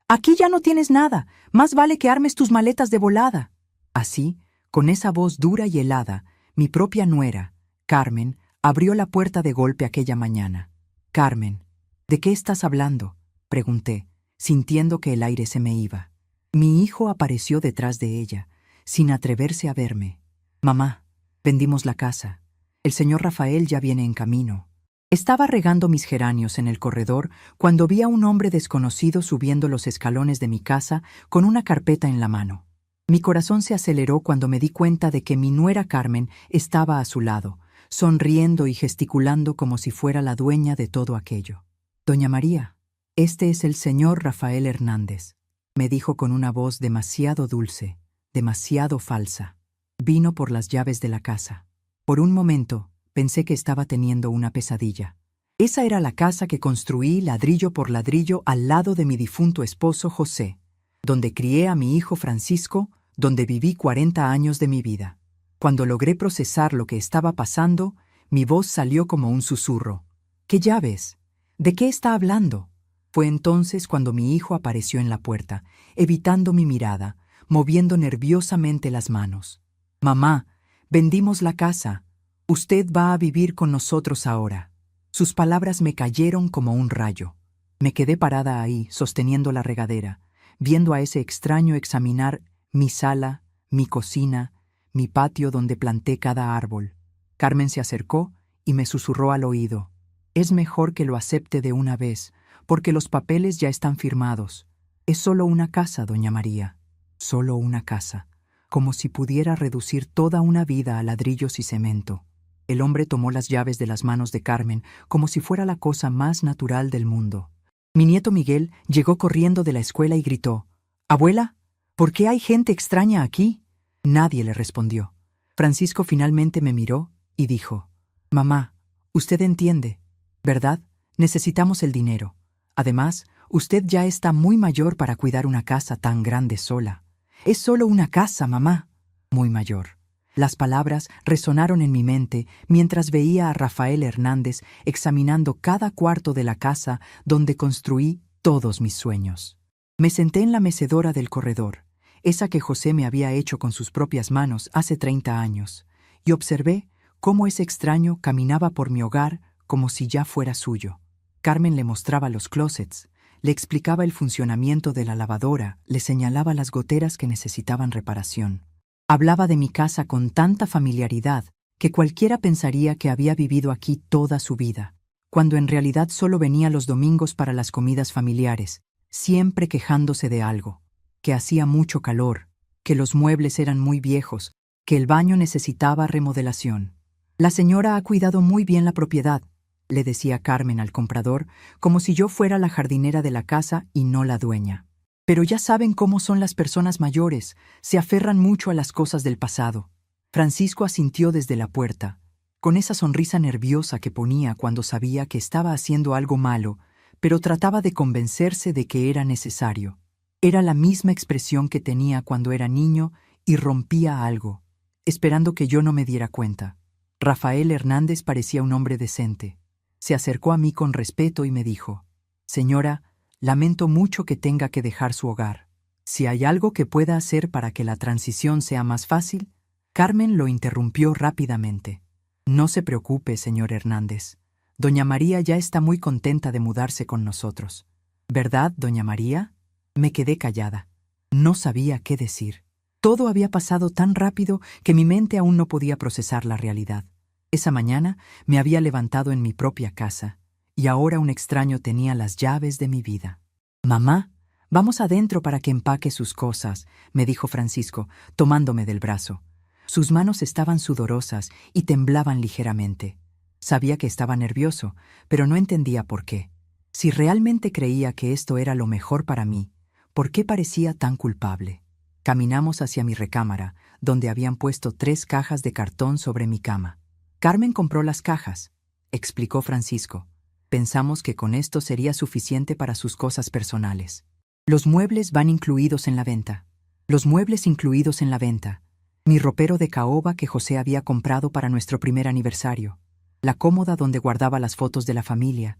Aquí ya no tienes nada. Más vale que armes tus maletas de volada. Así, con esa voz dura y helada, mi propia nuera, Carmen, abrió la puerta de golpe aquella mañana. Carmen, ¿de qué estás hablando?, pregunté, sintiendo que el aire se me iba. Mi hijo apareció detrás de ella, sin atreverse a verme. Mamá, vendimos la casa. El señor Rafael ya viene en camino. Estaba regando mis geranios en el corredor cuando vi a un hombre desconocido subiendo los escalones de mi casa con una carpeta en la mano. Mi corazón se aceleró cuando me di cuenta de que mi nuera Carmen estaba a su lado, sonriendo y gesticulando como si fuera la dueña de todo aquello. «Doña María, este es el señor Rafael Hernández», me dijo con una voz demasiado dulce, demasiado falsa. Vino por las llaves de la casa. Por un momento, pensé que estaba teniendo una pesadilla. Esa era la casa que construí ladrillo por ladrillo al lado de mi difunto esposo José, donde crié a mi hijo Francisco, donde viví 40 años de mi vida. Cuando logré procesar lo que estaba pasando, mi voz salió como un susurro. «¿Qué llaves? ¿De qué está hablando?». Fue entonces cuando mi hijo apareció en la puerta, evitando mi mirada, moviendo nerviosamente las manos. «Mamá, vendimos la casa. Usted va a vivir con nosotros ahora». Sus palabras me cayeron como un rayo. Me quedé parada ahí, sosteniendo la regadera, viendo a ese extraño examinar mi sala, mi cocina, mi patio donde planté cada árbol. Carmen se acercó y me susurró al oído: «Es mejor que lo acepte de una vez, porque los papeles ya están firmados. Es solo una casa, doña María, solo una casa», como si pudiera reducir toda una vida a ladrillos y cemento. El hombre tomó las llaves de las manos de Carmen como si fuera la cosa más natural del mundo. Mi nieto Miguel llegó corriendo de la escuela y gritó: «Abuela, ¿por qué hay gente extraña aquí?». Nadie le respondió. Francisco finalmente me miró y dijo: «Mamá, usted entiende, ¿verdad? Necesitamos el dinero. Además, usted ya está muy mayor para cuidar una casa tan grande sola». «Es solo una casa, mamá». «Muy mayor». Las palabras resonaron en mi mente mientras veía a Rafael Hernández examinando cada cuarto de la casa donde construí todos mis sueños. Me senté en la mecedora del corredor, esa que José me había hecho con sus propias manos hace 30 años, y observé cómo ese extraño caminaba por mi hogar como si ya fuera suyo. Carmen le mostraba los closets, le explicaba el funcionamiento de la lavadora, le señalaba las goteras que necesitaban reparación. Hablaba de mi casa con tanta familiaridad que cualquiera pensaría que había vivido aquí toda su vida, cuando en realidad solo venía los domingos para las comidas familiares, siempre quejándose de algo, que hacía mucho calor, que los muebles eran muy viejos, que el baño necesitaba remodelación. «La señora ha cuidado muy bien la propiedad», le decía Carmen al comprador, como si yo fuera la jardinera de la casa y no la dueña. «Pero ya saben cómo son las personas mayores, se aferran mucho a las cosas del pasado». Francisco asintió desde la puerta, con esa sonrisa nerviosa que ponía cuando sabía que estaba haciendo algo malo, pero trataba de convencerse de que era necesario. Era la misma expresión que tenía cuando era niño y rompía algo, esperando que yo no me diera cuenta. Rafael Hernández parecía un hombre decente. Se acercó a mí con respeto y me dijo: «Señora, lamento mucho que tenga que dejar su hogar. Si hay algo que pueda hacer para que la transición sea más fácil». Carmen lo interrumpió rápidamente. «No se preocupe, señor Hernández. Doña María ya está muy contenta de mudarse con nosotros». «¿Verdad, doña María?». Me quedé callada. No sabía qué decir. Todo había pasado tan rápido que mi mente aún no podía procesar la realidad. Esa mañana me había levantado en mi propia casa, y ahora un extraño tenía las llaves de mi vida. «Mamá, vamos adentro para que empaque sus cosas», me dijo Francisco, tomándome del brazo. Sus manos estaban sudorosas y temblaban ligeramente. Sabía que estaba nervioso, pero no entendía por qué. Si realmente creía que esto era lo mejor para mí, ¿por qué parecía tan culpable? Caminamos hacia mi recámara, donde habían puesto 3 cajas de cartón sobre mi cama. «Carmen compró las cajas», explicó Francisco. «Pensamos que con esto sería suficiente para sus cosas personales. Los muebles van incluidos en la venta». Los muebles incluidos en la venta. Mi ropero de caoba que José había comprado para nuestro primer aniversario. La cómoda donde guardaba las fotos de la familia.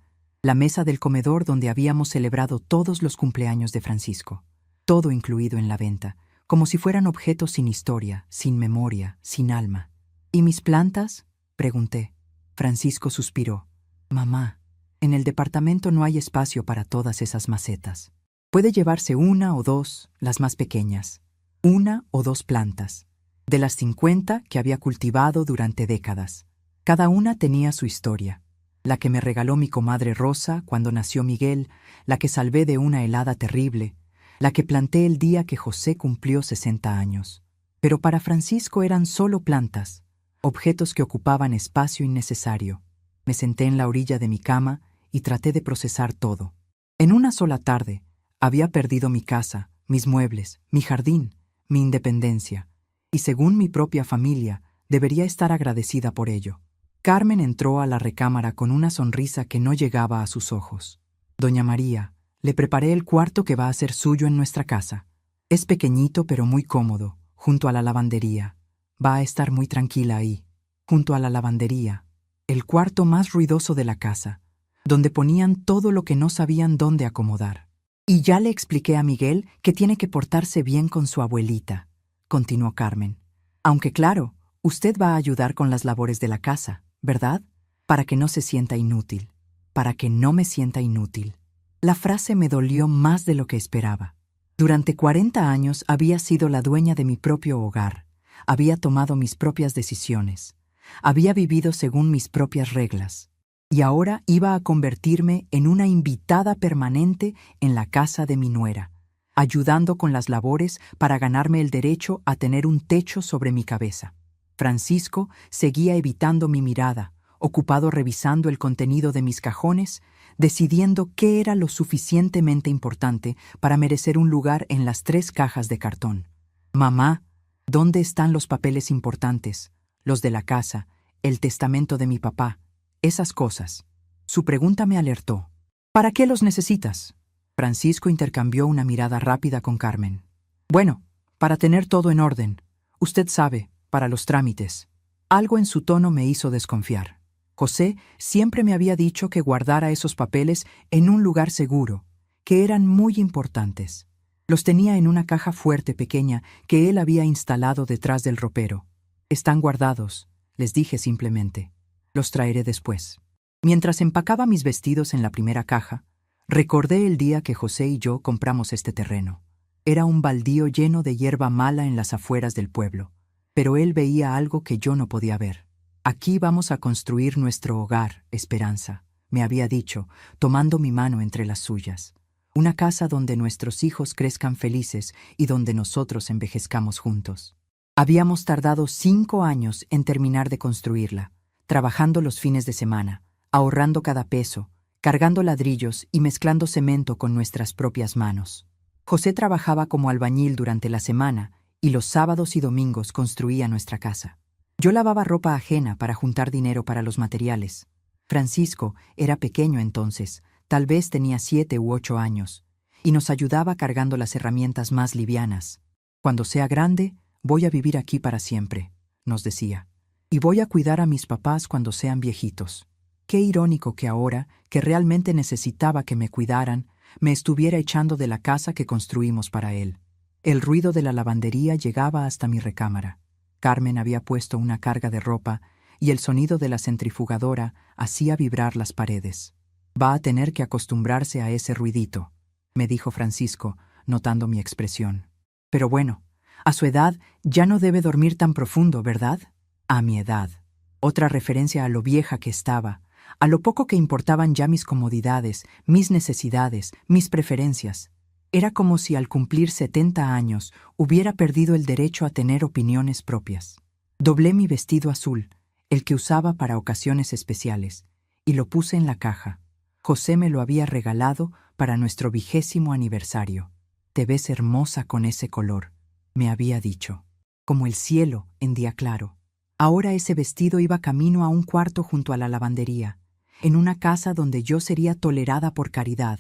la mesa del comedor donde habíamos celebrado todos los cumpleaños de Francisco, todo incluido en la venta, como si fueran objetos sin historia, sin memoria, sin alma. ¿Y mis plantas?, pregunté. Francisco suspiró. Mamá, en el departamento no hay espacio para todas esas macetas. Puede llevarse una o dos, las más pequeñas. Una o dos plantas, de las 50 que había cultivado durante décadas. Cada una tenía su historia. La que me regaló mi comadre Rosa cuando nació Miguel, la que salvé de una helada terrible, la que planté el día que José cumplió 60 años. Pero para Francisco eran solo plantas, objetos que ocupaban espacio innecesario. Me senté en la orilla de mi cama y traté de procesar todo. En una sola tarde, había perdido mi casa, mis muebles, mi jardín, mi independencia, y según mi propia familia, debería estar agradecida por ello. Carmen entró a la recámara con una sonrisa que no llegaba a sus ojos. Doña María, le preparé el cuarto que va a ser suyo en nuestra casa. Es pequeñito pero muy cómodo, junto a la lavandería. Va a estar muy tranquila ahí, junto a la lavandería, el cuarto más ruidoso de la casa, donde ponían todo lo que no sabían dónde acomodar. Y ya le expliqué a Miguel que tiene que portarse bien con su abuelita, continuó Carmen. Aunque claro, usted va a ayudar con las labores de la casa, ¿verdad? Para que no se sienta inútil. Para que no me sienta inútil. La frase me dolió más de lo que esperaba. Durante 40 años había sido la dueña de mi propio hogar. Había tomado mis propias decisiones. Había vivido según mis propias reglas. Y ahora iba a convertirme en una invitada permanente en la casa de mi nuera, ayudando con las labores para ganarme el derecho a tener un techo sobre mi cabeza. Francisco seguía evitando mi mirada, ocupado revisando el contenido de mis cajones, decidiendo qué era lo suficientemente importante para merecer un lugar en las 3 cajas de cartón. Mamá, ¿dónde están los papeles importantes? Los de la casa, el testamento de mi papá, esas cosas. Su pregunta me alertó. ¿Para qué los necesitas? Francisco intercambió una mirada rápida con Carmen. Bueno, para tener todo en orden. Usted sabe, para los trámites. Algo en su tono me hizo desconfiar. José siempre me había dicho que guardara esos papeles en un lugar seguro, que eran muy importantes. Los tenía en una caja fuerte pequeña que él había instalado detrás del ropero. Están guardados, les dije simplemente. Los traeré después. Mientras empacaba mis vestidos en la primera caja, recordé el día que José y yo compramos este terreno. Era un baldío lleno de hierba mala en las afueras del pueblo, pero él veía algo que yo no podía ver. Aquí vamos a construir nuestro hogar, Esperanza, me había dicho, tomando mi mano entre las suyas. Una casa donde nuestros hijos crezcan felices y donde nosotros envejezcamos juntos. Habíamos tardado 5 años en terminar de construirla, trabajando los fines de semana, ahorrando cada peso, cargando ladrillos y mezclando cemento con nuestras propias manos. José trabajaba como albañil durante la semana y los sábados y domingos construía nuestra casa. Yo lavaba ropa ajena para juntar dinero para los materiales. Francisco era pequeño entonces, tal vez tenía 7 u 8 años, y nos ayudaba cargando las herramientas más livianas. Cuando sea grande, voy a vivir aquí para siempre, nos decía. Y voy a cuidar a mis papás cuando sean viejitos. Qué irónico que ahora, que realmente necesitaba que me cuidaran, me estuviera echando de la casa que construimos para él. El ruido de la lavandería llegaba hasta mi recámara. Carmen había puesto una carga de ropa y el sonido de la centrifugadora hacía vibrar las paredes. Va a tener que acostumbrarse a ese ruidito, me dijo Francisco, notando mi expresión. Pero bueno, a su edad ya no debe dormir tan profundo, ¿verdad? A mi edad. Otra referencia a lo vieja que estaba, a lo poco que importaban ya mis comodidades, mis necesidades, mis preferencias. Era como si al cumplir 70 años hubiera perdido el derecho a tener opiniones propias. Doblé mi vestido azul, el que usaba para ocasiones especiales, y lo puse en la caja. José me lo había regalado para nuestro 20º aniversario. Te ves hermosa con ese color, me había dicho, como el cielo en día claro. Ahora ese vestido iba camino a un cuarto junto a la lavandería, en una casa donde yo sería tolerada por caridad,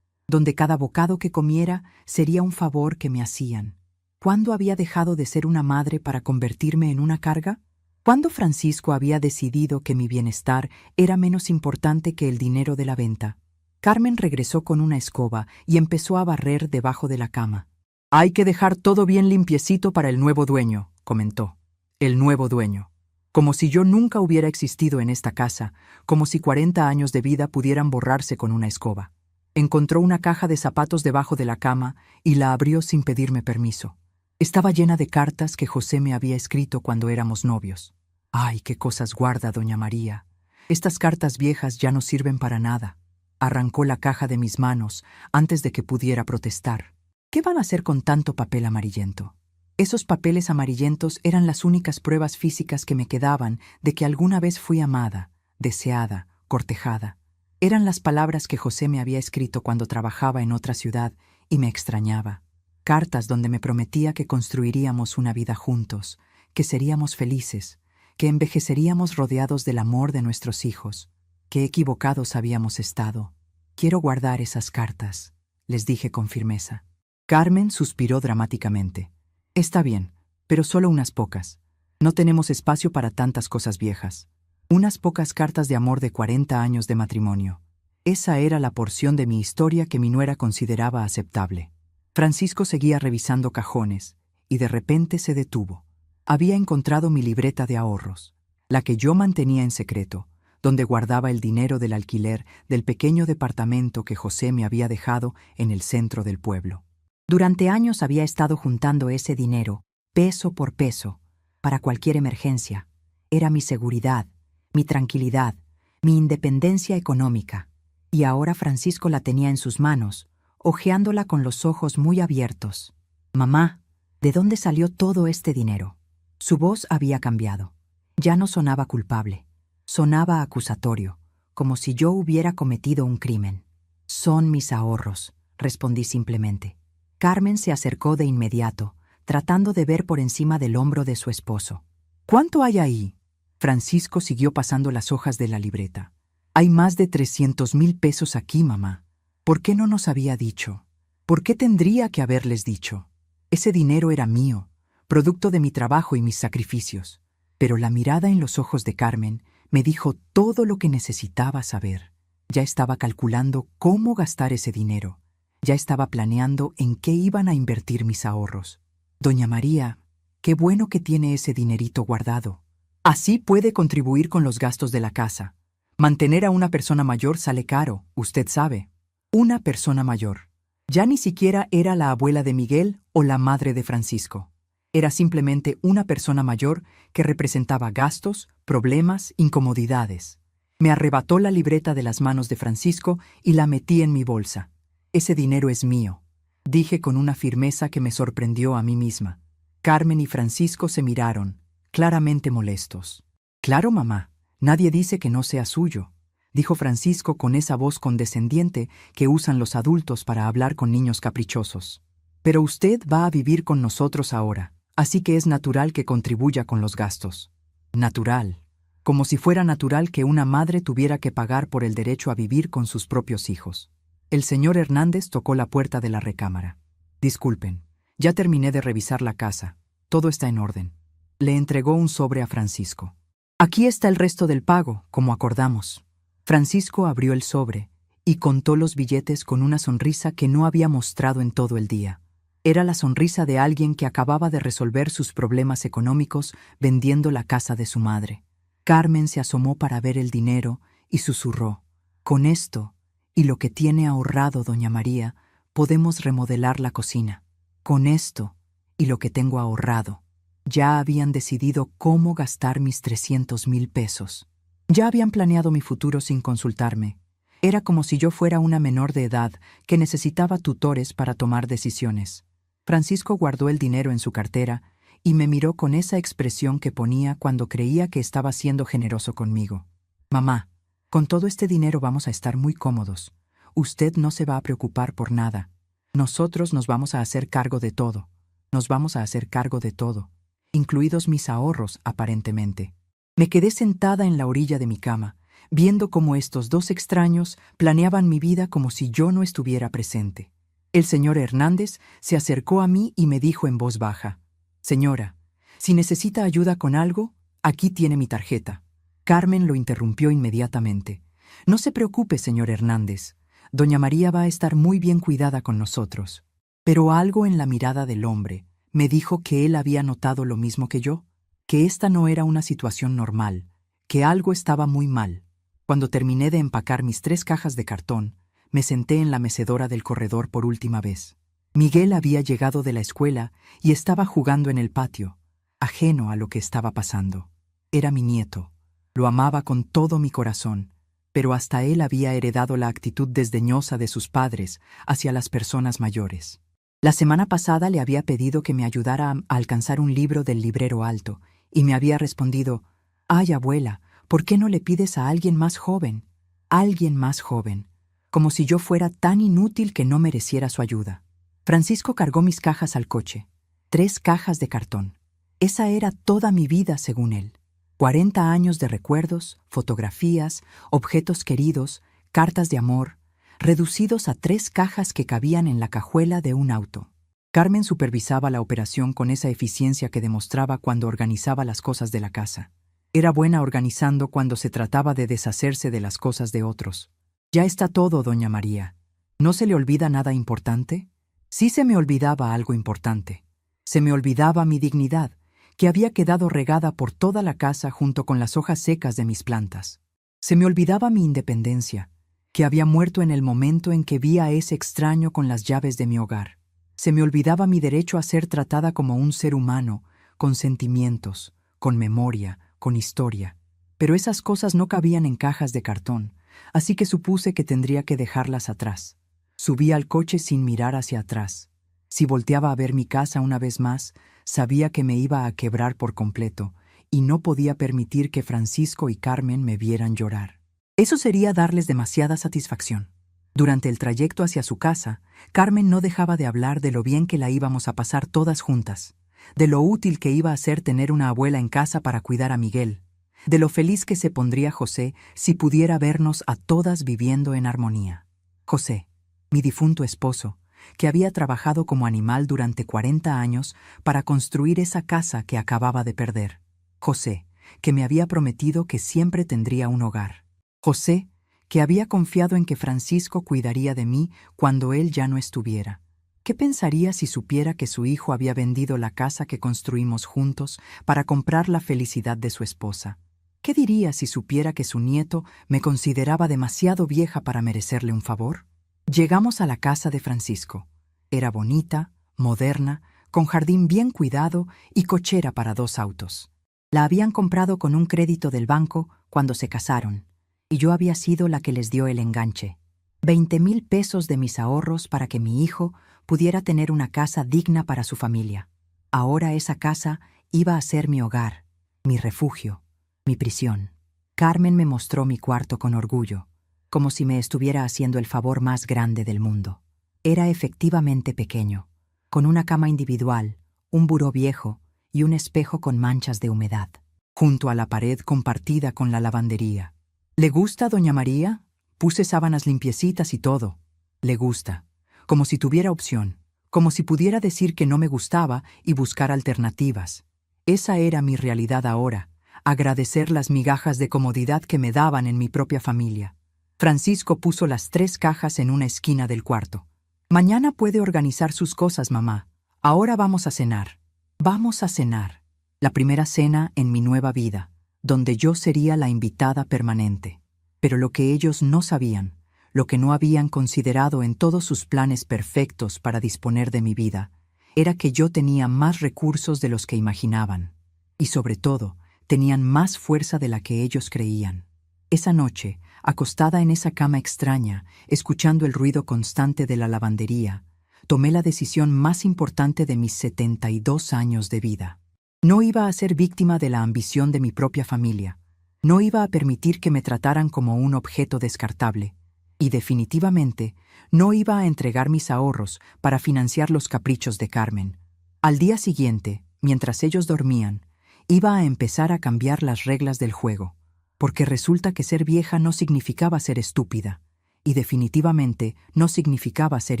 donde cada bocado que comiera sería un favor que me hacían. ¿Cuándo había dejado de ser una madre para convertirme en una carga? ¿Cuándo Francisco había decidido que mi bienestar era menos importante que el dinero de la venta? Carmen regresó con una escoba y empezó a barrer debajo de la cama. «Hay que dejar todo bien limpiecito para el nuevo dueño», comentó. «El nuevo dueño. Como si yo nunca hubiera existido en esta casa, como si 40 años de vida pudieran borrarse con una escoba». Encontró una caja de zapatos debajo de la cama y la abrió sin pedirme permiso. Estaba llena de cartas que José me había escrito cuando éramos novios. ¡Ay, qué cosas guarda doña María! Estas cartas viejas ya no sirven para nada. Arrancó la caja de mis manos antes de que pudiera protestar. ¿Qué van a hacer con tanto papel amarillento? Esos papeles amarillentos eran las únicas pruebas físicas que me quedaban de que alguna vez fui amada, deseada, cortejada. Eran las palabras que José me había escrito cuando trabajaba en otra ciudad y me extrañaba. Cartas donde me prometía que construiríamos una vida juntos, que seríamos felices, que envejeceríamos rodeados del amor de nuestros hijos. Qué equivocados habíamos estado. Quiero guardar esas cartas, les dije con firmeza. Carmen suspiró dramáticamente. Está bien, pero solo unas pocas. No tenemos espacio para tantas cosas viejas. Unas pocas cartas de amor de 40 años de matrimonio. Esa era la porción de mi historia que mi nuera consideraba aceptable. Francisco seguía revisando cajones, y de repente se detuvo. Había encontrado mi libreta de ahorros, la que yo mantenía en secreto, donde guardaba el dinero del alquiler del pequeño departamento que José me había dejado en el centro del pueblo. Durante años había estado juntando ese dinero, peso por peso, para cualquier emergencia. Era mi seguridad, mi tranquilidad, mi independencia económica. Y ahora Francisco la tenía en sus manos, hojeándola con los ojos muy abiertos. «Mamá, ¿de dónde salió todo este dinero?» Su voz había cambiado. Ya no sonaba culpable. Sonaba acusatorio, como si yo hubiera cometido un crimen. «Son mis ahorros», respondí simplemente. Carmen se acercó de inmediato, tratando de ver por encima del hombro de su esposo. «¿Cuánto hay ahí?» Francisco siguió pasando las hojas de la libreta. «Hay más de 300,000 pesos aquí, mamá. ¿Por qué no nos había dicho? ¿Por qué tendría que haberles dicho? Ese dinero era mío, producto de mi trabajo y mis sacrificios». Pero la mirada en los ojos de Carmen me dijo todo lo que necesitaba saber. Ya estaba calculando cómo gastar ese dinero. Ya estaba planeando en qué iban a invertir mis ahorros. «Doña María, qué bueno que tiene ese dinerito guardado. Así puede contribuir con los gastos de la casa. Mantener a una persona mayor sale caro, usted sabe». Una persona mayor. Ya ni siquiera era la abuela de Miguel o la madre de Francisco. Era simplemente una persona mayor que representaba gastos, problemas, incomodidades. Me arrebató la libreta de las manos de Francisco y la metí en mi bolsa. «Ese dinero es mío», dije con una firmeza que me sorprendió a mí misma. Carmen y Francisco se miraron, claramente molestos. «Claro, mamá, nadie dice que no sea suyo», dijo Francisco con esa voz condescendiente que usan los adultos para hablar con niños caprichosos. «Pero usted va a vivir con nosotros ahora, así que es natural que contribuya con los gastos». Natural. Como si fuera natural que una madre tuviera que pagar por el derecho a vivir con sus propios hijos. El señor Hernández tocó la puerta de la recámara. «Disculpen, ya terminé de revisar la casa. Todo está en orden». Le entregó un sobre a Francisco. «Aquí está el resto del pago, como acordamos». Francisco abrió el sobre y contó los billetes con una sonrisa que no había mostrado en todo el día. Era la sonrisa de alguien que acababa de resolver sus problemas económicos vendiendo la casa de su madre. Carmen se asomó para ver el dinero y susurró: «Con esto y lo que tiene ahorrado doña María, podemos remodelar la cocina. Con esto y lo que tengo ahorrado». Ya habían decidido cómo gastar mis 300,000 pesos. Ya habían planeado mi futuro sin consultarme. Era como si yo fuera una menor de edad que necesitaba tutores para tomar decisiones. Francisco guardó el dinero en su cartera y me miró con esa expresión que ponía cuando creía que estaba siendo generoso conmigo. «Mamá, con todo este dinero vamos a estar muy cómodos. Usted no se va a preocupar por nada. Nosotros nos vamos a hacer cargo de todo. Nos vamos a hacer cargo de todo, incluidos mis ahorros, aparentemente». Me quedé sentada en la orilla de mi cama, viendo cómo estos dos extraños planeaban mi vida como si yo no estuviera presente. El señor Hernández se acercó a mí y me dijo en voz baja: «Señora, si necesita ayuda con algo, aquí tiene mi tarjeta». Carmen lo interrumpió inmediatamente. «No se preocupe, señor Hernández. Doña María va a estar muy bien cuidada con nosotros. Pero algo en la mirada del hombre me dijo que él había notado lo mismo que yo, que esta no era una situación normal, que algo estaba muy mal. Cuando terminé de empacar mis 3 cajas de cartón, me senté en la mecedora del corredor por última vez. Miguel había llegado de la escuela y estaba jugando en el patio, ajeno a lo que estaba pasando. Era mi nieto. Lo amaba con todo mi corazón, pero hasta él había heredado la actitud desdeñosa de sus padres hacia las personas mayores. La semana pasada le había pedido que me ayudara a alcanzar un libro del librero alto, y me había respondido: «Ay, abuela, ¿por qué no le pides a alguien más joven? Alguien más joven», como si yo fuera tan inútil que no mereciera su ayuda. Francisco cargó mis cajas al coche. 3 cajas de cartón. Esa era toda mi vida, según él. 40 años de recuerdos, fotografías, objetos queridos, cartas de amor, reducidos a 3 cajas que cabían en la cajuela de un auto. Carmen supervisaba la operación con esa eficiencia que demostraba cuando organizaba las cosas de la casa. Era buena organizando cuando se trataba de deshacerse de las cosas de otros. «Ya está todo, doña María. ¿No se le olvida nada importante?» Sí, se me olvidaba algo importante. Se me olvidaba mi dignidad, que había quedado regada por toda la casa junto con las hojas secas de mis plantas. Se me olvidaba mi independencia, que había muerto en el momento en que vi a ese extraño con las llaves de mi hogar. Se me olvidaba mi derecho a ser tratada como un ser humano, con sentimientos, con memoria, con historia. Pero esas cosas no cabían en cajas de cartón, así que supuse que tendría que dejarlas atrás. Subí al coche sin mirar hacia atrás. Si volteaba a ver mi casa una vez más, sabía que me iba a quebrar por completo, y no podía permitir que Francisco y Carmen me vieran llorar. Eso sería darles demasiada satisfacción. Durante el trayecto hacia su casa, Carmen no dejaba de hablar de lo bien que la íbamos a pasar todas juntas, de lo útil que iba a ser tener una abuela en casa para cuidar a Miguel, de lo feliz que se pondría José si pudiera vernos a todas viviendo en armonía. José, mi difunto esposo, que había trabajado como animal durante 40 años para construir esa casa que acababa de perder. José, que me había prometido que siempre tendría un hogar. José, que había confiado en que Francisco cuidaría de mí cuando él ya no estuviera. ¿Qué pensaría si supiera que su hijo había vendido la casa que construimos juntos para comprar la felicidad de su esposa? ¿Qué diría si supiera que su nieto me consideraba demasiado vieja para merecerle un favor? Llegamos a la casa de Francisco. Era bonita, moderna, con jardín bien cuidado y cochera para 2 autos. La habían comprado con un crédito del banco cuando se casaron, y yo había sido la que les dio el enganche. 20,000 pesos de mis ahorros para que mi hijo pudiera tener una casa digna para su familia. Ahora esa casa iba a ser mi hogar, mi refugio, mi prisión. Carmen me mostró mi cuarto con orgullo, como si me estuviera haciendo el favor más grande del mundo. Era efectivamente pequeño, con una cama individual, un buró viejo y un espejo con manchas de humedad, junto a la pared compartida con la lavandería. ¿Le gusta, doña María? Puse sábanas limpiecitas y todo. Le gusta. Como si tuviera opción, como si pudiera decir que no me gustaba y buscar alternativas. Esa era mi realidad ahora, agradecer las migajas de comodidad que me daban en mi propia familia. Francisco puso las 3 cajas en una esquina del cuarto. «Mañana puede organizar sus cosas, mamá. Ahora vamos a cenar». Vamos a cenar. La primera cena en mi nueva vida, donde yo sería la invitada permanente. Pero lo que ellos no sabían, lo que no habían considerado en todos sus planes perfectos para disponer de mi vida, era que yo tenía más recursos de los que imaginaban. Y sobre todo, tenían más fuerza de la que ellos creían. Esa noche, acostada en esa cama extraña, escuchando el ruido constante de la lavandería, tomé la decisión más importante de mis 72 años de vida. No iba a ser víctima de la ambición de mi propia familia. No iba a permitir que me trataran como un objeto descartable. Y definitivamente, no iba a entregar mis ahorros para financiar los caprichos de Carmen. Al día siguiente, mientras ellos dormían, iba a empezar a cambiar las reglas del juego. Porque resulta que ser vieja no significaba ser estúpida, y definitivamente no significaba ser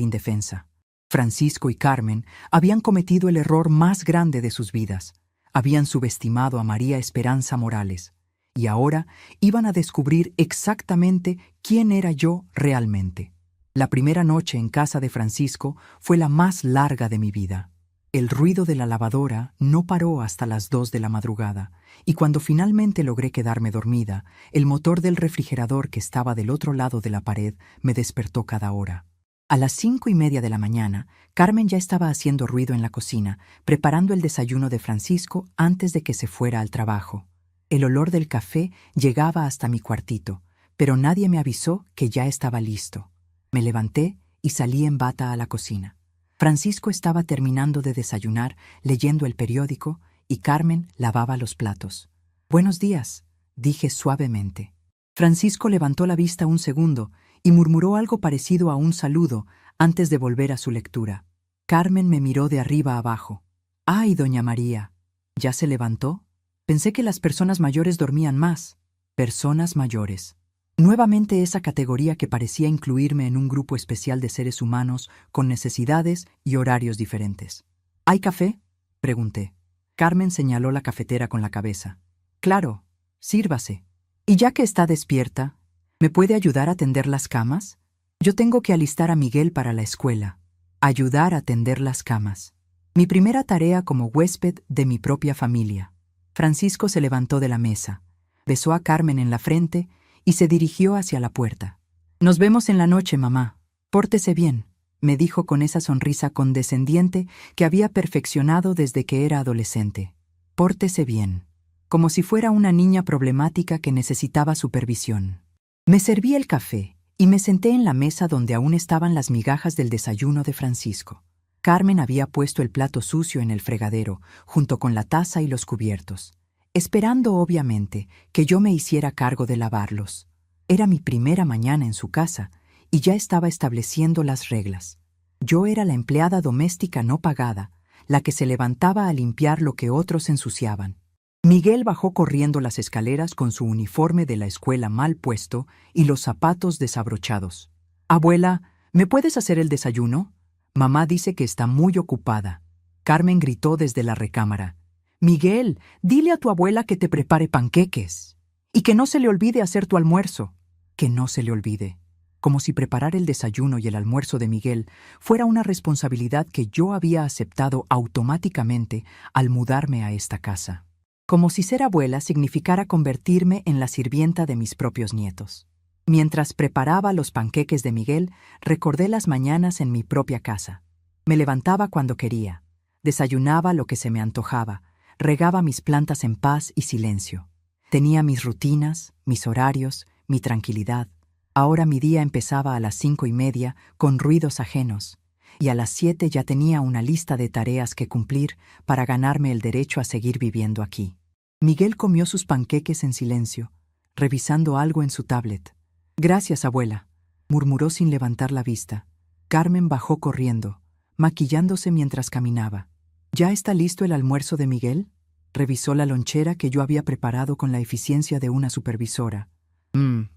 indefensa. Francisco y Carmen habían cometido el error más grande de sus vidas. Habían subestimado a María Esperanza Morales, y ahora iban a descubrir exactamente quién era yo realmente. La primera noche en casa de Francisco fue la más larga de mi vida. El ruido de la lavadora no paró hasta las 2 de la madrugada, y cuando finalmente logré quedarme dormida, el motor del refrigerador que estaba del otro lado de la pared me despertó cada hora. A las 5:30 de la mañana, Carmen ya estaba haciendo ruido en la cocina, preparando el desayuno de Francisco antes de que se fuera al trabajo. El olor del café llegaba hasta mi cuartito, pero nadie me avisó que ya estaba listo. Me levanté y salí en bata a la cocina. Francisco estaba terminando de desayunar, leyendo el periódico, y Carmen lavaba los platos. «Buenos días», dije suavemente. Francisco levantó la vista un segundo y murmuró algo parecido a un saludo antes de volver a su lectura. Carmen me miró de arriba a abajo. «Ay, doña María, ¿ya se levantó? Pensé que las personas mayores dormían más». Personas mayores. Nuevamente esa categoría que parecía incluirme en un grupo especial de seres humanos con necesidades y horarios diferentes. «¿Hay café?», pregunté. Carmen señaló la cafetera con la cabeza. «Claro, sírvase. Y ya que está despierta, ¿me puede ayudar a tender las camas? Yo tengo que alistar a Miguel para la escuela». Ayudar a tender las camas. Mi primera tarea como huésped de mi propia familia. Francisco se levantó de la mesa, besó a Carmen en la frente y se dirigió hacia la puerta. «Nos vemos en la noche, mamá. Pórtese bien», me dijo con esa sonrisa condescendiente que había perfeccionado desde que era adolescente. «Pórtese bien», como si fuera una niña problemática que necesitaba supervisión. Me serví el café y me senté en la mesa donde aún estaban las migajas del desayuno de Francisco. Carmen había puesto el plato sucio en el fregadero, junto con la taza y los cubiertos, esperando obviamente que yo me hiciera cargo de lavarlos. Era mi primera mañana en su casa y ya estaba estableciendo las reglas. Yo era la empleada doméstica no pagada, la que se levantaba a limpiar lo que otros ensuciaban. Miguel bajó corriendo las escaleras con su uniforme de la escuela mal puesto y los zapatos desabrochados. «Abuela, ¿me puedes hacer el desayuno? Mamá dice que está muy ocupada». Carmen gritó desde la recámara. «Miguel, dile a tu abuela que te prepare panqueques. Y que no se le olvide hacer tu almuerzo». Que no se le olvide. Como si preparar el desayuno y el almuerzo de Miguel fuera una responsabilidad que yo había aceptado automáticamente al mudarme a esta casa. Como si ser abuela significara convertirme en la sirvienta de mis propios nietos. Mientras preparaba los panqueques de Miguel, recordé las mañanas en mi propia casa. Me levantaba cuando quería, desayunaba lo que se me antojaba, regaba mis plantas en paz y silencio. Tenía mis rutinas, mis horarios, mi tranquilidad. Ahora mi día empezaba a las 5:30 con ruidos ajenos, y a las 7 ya tenía una lista de tareas que cumplir para ganarme el derecho a seguir viviendo aquí. Miguel comió sus panqueques en silencio, revisando algo en su tablet. «Gracias, abuela», murmuró sin levantar la vista. Carmen bajó corriendo, maquillándose mientras caminaba. «¿Ya está listo el almuerzo de Miguel?», revisó la lonchera que yo había preparado con la eficiencia de una supervisora.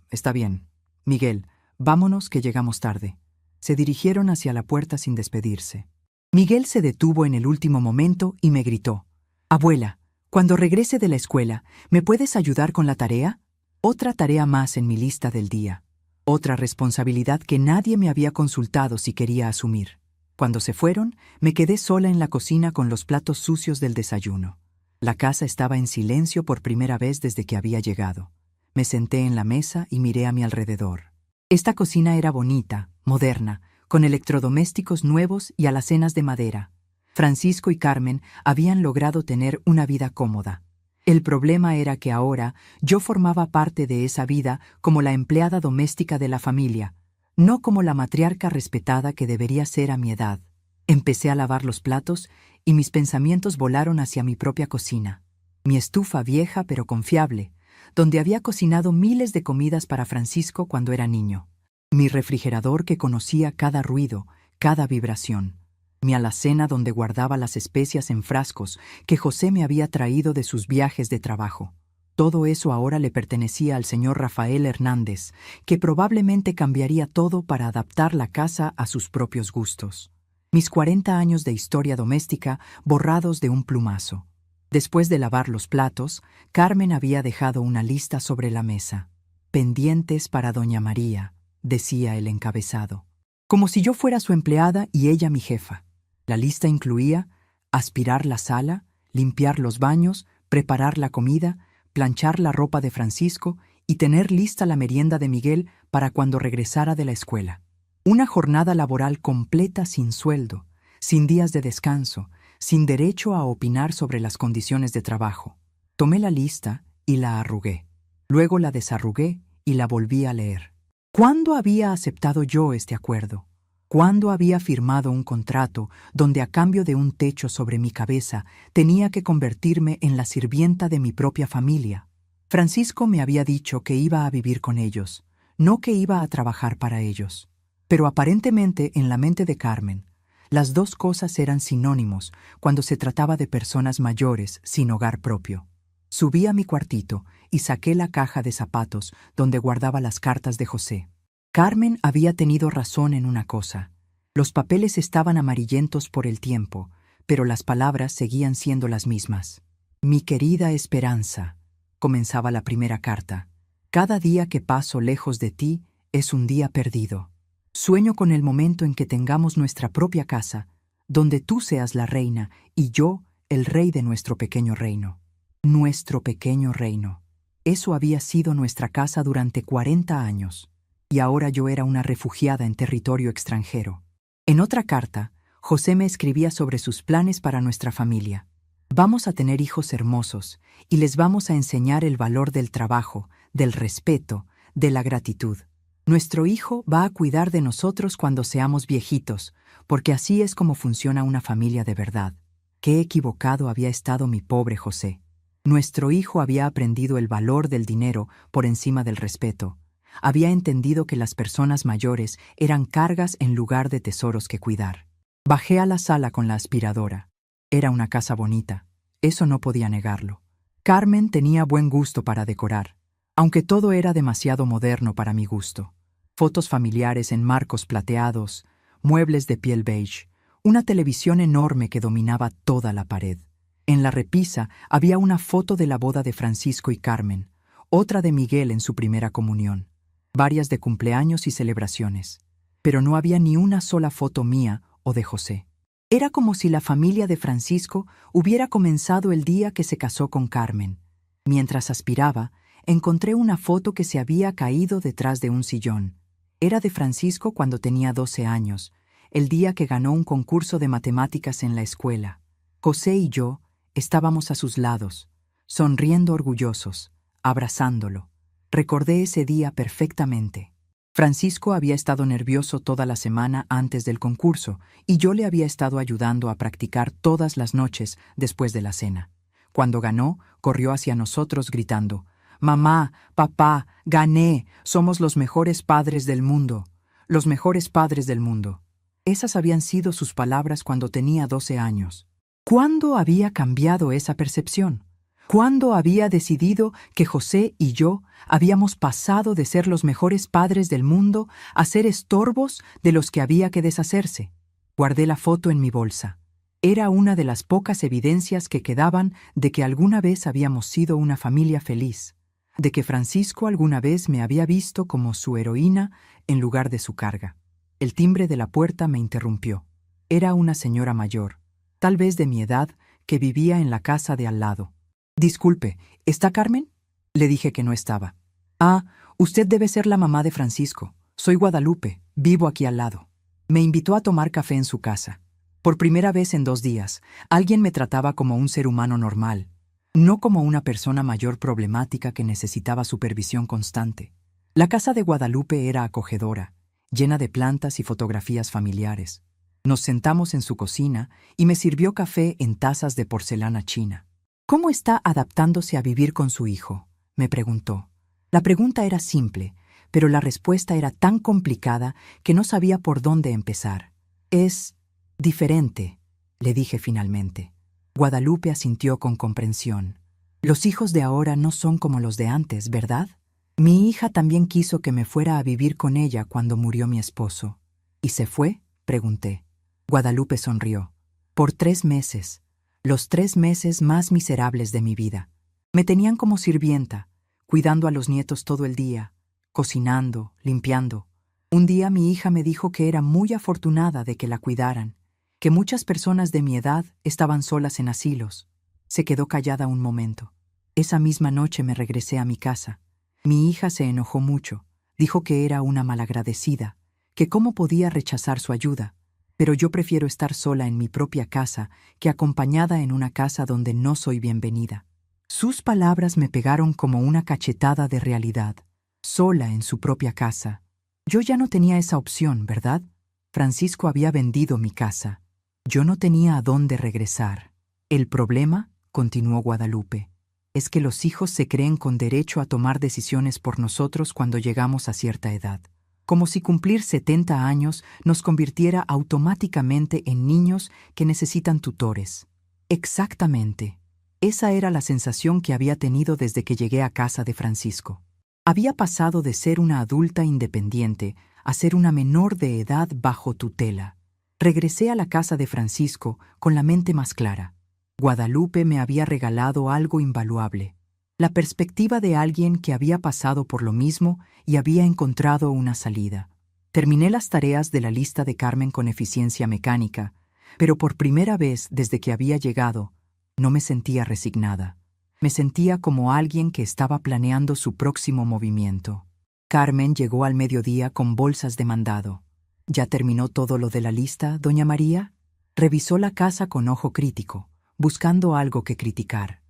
Está bien. Miguel, vámonos que llegamos tarde». Se dirigieron hacia la puerta sin despedirse. Miguel se detuvo en el último momento y me gritó. «Abuela, cuando regrese de la escuela, ¿me puedes ayudar con la tarea?». Otra tarea más en mi lista del día. Otra responsabilidad que nadie me había consultado si quería asumir. Cuando se fueron, me quedé sola en la cocina con los platos sucios del desayuno. La casa estaba en silencio por primera vez desde que había llegado. Me senté en la mesa y miré a mi alrededor. Esta cocina era bonita, moderna, con electrodomésticos nuevos y alacenas de madera. Francisco y Carmen habían logrado tener una vida cómoda. El problema era que ahora yo formaba parte de esa vida como la empleada doméstica de la familia, no como la matriarca respetada que debería ser a mi edad. Empecé a lavar los platos y mis pensamientos volaron hacia mi propia cocina. Mi estufa vieja pero confiable, donde había cocinado miles de comidas para Francisco cuando era niño. Mi refrigerador que conocía cada ruido, cada vibración. Mi alacena donde guardaba las especias en frascos que José me había traído de sus viajes de trabajo. Todo eso ahora le pertenecía al señor Rafael Hernández, que probablemente cambiaría todo para adaptar la casa a sus propios gustos. Mis 40 años de historia doméstica borrados de un plumazo. Después de lavar los platos, Carmen había dejado una lista sobre la mesa. «Pendientes para doña María», decía el encabezado. como si yo fuera su empleada y ella mi jefa. La lista incluía aspirar la sala, limpiar los baños, preparar la comida, planchar la ropa de Francisco y tener lista la merienda de Miguel para cuando regresara de la escuela. Una jornada laboral completa sin sueldo, sin días de descanso, sin derecho a opinar sobre las condiciones de trabajo. Tomé la lista y la arrugué. Luego la desarrugué y la volví a leer. ¿Cuándo había aceptado yo este acuerdo? ¿Cuándo había firmado un contrato donde a cambio de un techo sobre mi cabeza tenía que convertirme en la sirvienta de mi propia familia? Francisco me había dicho que iba a vivir con ellos, no que iba a trabajar para ellos. Pero aparentemente en la mente de Carmen, las dos cosas eran sinónimos cuando se trataba de personas mayores sin hogar propio. Subí a mi cuartito y saqué la caja de zapatos donde guardaba las cartas de José. Carmen había tenido razón en una cosa. Los papeles estaban amarillentos por el tiempo, pero las palabras seguían siendo las mismas. Mi querida Esperanza, comenzaba la primera carta. Cada día que paso lejos de ti es un día perdido. Sueño con el momento en que tengamos nuestra propia casa, donde tú seas la reina y yo el rey de nuestro pequeño reino. Nuestro pequeño reino. Eso había sido nuestra casa durante 40 años, y ahora yo era una refugiada en territorio extranjero. En otra carta, José me escribía sobre sus planes para nuestra familia. Vamos a tener hijos hermosos, y les vamos a enseñar el valor del trabajo, del respeto, de la gratitud. Nuestro hijo va a cuidar de nosotros cuando seamos viejitos, porque así es como funciona una familia de verdad. Qué equivocado había estado mi pobre José. Nuestro hijo había aprendido el valor del dinero por encima del respeto. Había entendido que las personas mayores eran cargas en lugar de tesoros que cuidar. Bajé a la sala con la aspiradora. Era una casa bonita. Eso no podía negarlo. Carmen tenía buen gusto para decorar, aunque todo era demasiado moderno para mi gusto. Fotos familiares en marcos plateados, muebles de piel beige, una televisión enorme que dominaba toda la pared. En la repisa había una foto de la boda de Francisco y Carmen, otra de Miguel en su primera comunión, varias de cumpleaños y celebraciones, pero no había ni una sola foto mía o de José. Era como si la familia de Francisco hubiera comenzado el día que se casó con Carmen. Mientras aspiraba, encontré una foto que se había caído detrás de un sillón. Era de Francisco cuando tenía 12 años, el día que ganó un concurso de matemáticas en la escuela. José y yo estábamos a sus lados, sonriendo orgullosos, abrazándolo. Recordé ese día perfectamente. Francisco había estado nervioso toda la semana antes del concurso y yo le había estado ayudando a practicar todas las noches después de la cena. Cuando ganó, corrió hacia nosotros gritando: «Mamá, papá, gané, somos los mejores padres del mundo, los mejores padres del mundo». Esas habían sido sus palabras cuando tenía 12 años. ¿Cuándo había cambiado esa percepción? ¿Cuándo había decidido que José y yo habíamos pasado de ser los mejores padres del mundo a ser estorbos de los que había que deshacerse? Guardé la foto en mi bolsa. Era una de las pocas evidencias que quedaban de que alguna vez habíamos sido una familia feliz, de que Francisco alguna vez me había visto como su heroína en lugar de su carga. El timbre de la puerta me interrumpió. Era una señora mayor, tal vez de mi edad, que vivía en la casa de al lado. «Disculpe, ¿está Carmen?», le dije que no estaba. «Ah, usted debe ser la mamá de Francisco. Soy Guadalupe, vivo aquí al lado». Me invitó a tomar café en su casa. Por primera vez en 2 días, alguien me trataba como un ser humano normal, no como una persona mayor problemática que necesitaba supervisión constante. La casa de Guadalupe era acogedora, llena de plantas y fotografías familiares. Nos sentamos en su cocina y me sirvió café en tazas de porcelana china. «¿Cómo está adaptándose a vivir con su hijo?», me preguntó. La pregunta era simple, pero la respuesta era tan complicada que no sabía por dónde empezar. «Es diferente», le dije finalmente. Guadalupe asintió con comprensión. «Los hijos de ahora no son como los de antes, ¿verdad? Mi hija también quiso que me fuera a vivir con ella cuando murió mi esposo». «¿Y se fue?», pregunté. Guadalupe sonrió. «Por 3 meses, los 3 meses más miserables de mi vida. Me tenían como sirvienta, cuidando a los nietos todo el día, cocinando, limpiando. Un día mi hija me dijo que era muy afortunada de que la cuidaran, que muchas personas de mi edad estaban solas en asilos. Se quedó callada un momento. Esa misma noche me regresé a mi casa. Mi hija se enojó mucho. Dijo que era una malagradecida, que cómo podía rechazar su ayuda. Pero yo prefiero estar sola en mi propia casa que acompañada en una casa donde no soy bienvenida. Sus palabras me pegaron como una cachetada de realidad. Sola en su propia casa. Yo ya no tenía esa opción, ¿verdad? Francisco había vendido mi casa. Yo no tenía a dónde regresar. El problema, continuó Guadalupe, es que los hijos se creen con derecho a tomar decisiones por nosotros cuando llegamos a cierta edad. Como si cumplir 70 años nos convirtiera automáticamente en niños que necesitan tutores. Exactamente. Esa era la sensación que había tenido desde que llegué a casa de Francisco. Había pasado de ser una adulta independiente a ser una menor de edad bajo tutela. Regresé a la casa de Francisco con la mente más clara. Guadalupe me había regalado algo invaluable. La perspectiva de alguien que había pasado por lo mismo y había encontrado una salida. Terminé las tareas de la lista de Carmen con eficiencia mecánica, pero por primera vez desde que había llegado, no me sentía resignada. Me sentía como alguien que estaba planeando su próximo movimiento. Carmen llegó al mediodía con bolsas de mandado. ¿Ya terminó todo lo de la lista, doña María? Revisó la casa con ojo crítico, buscando algo que criticar.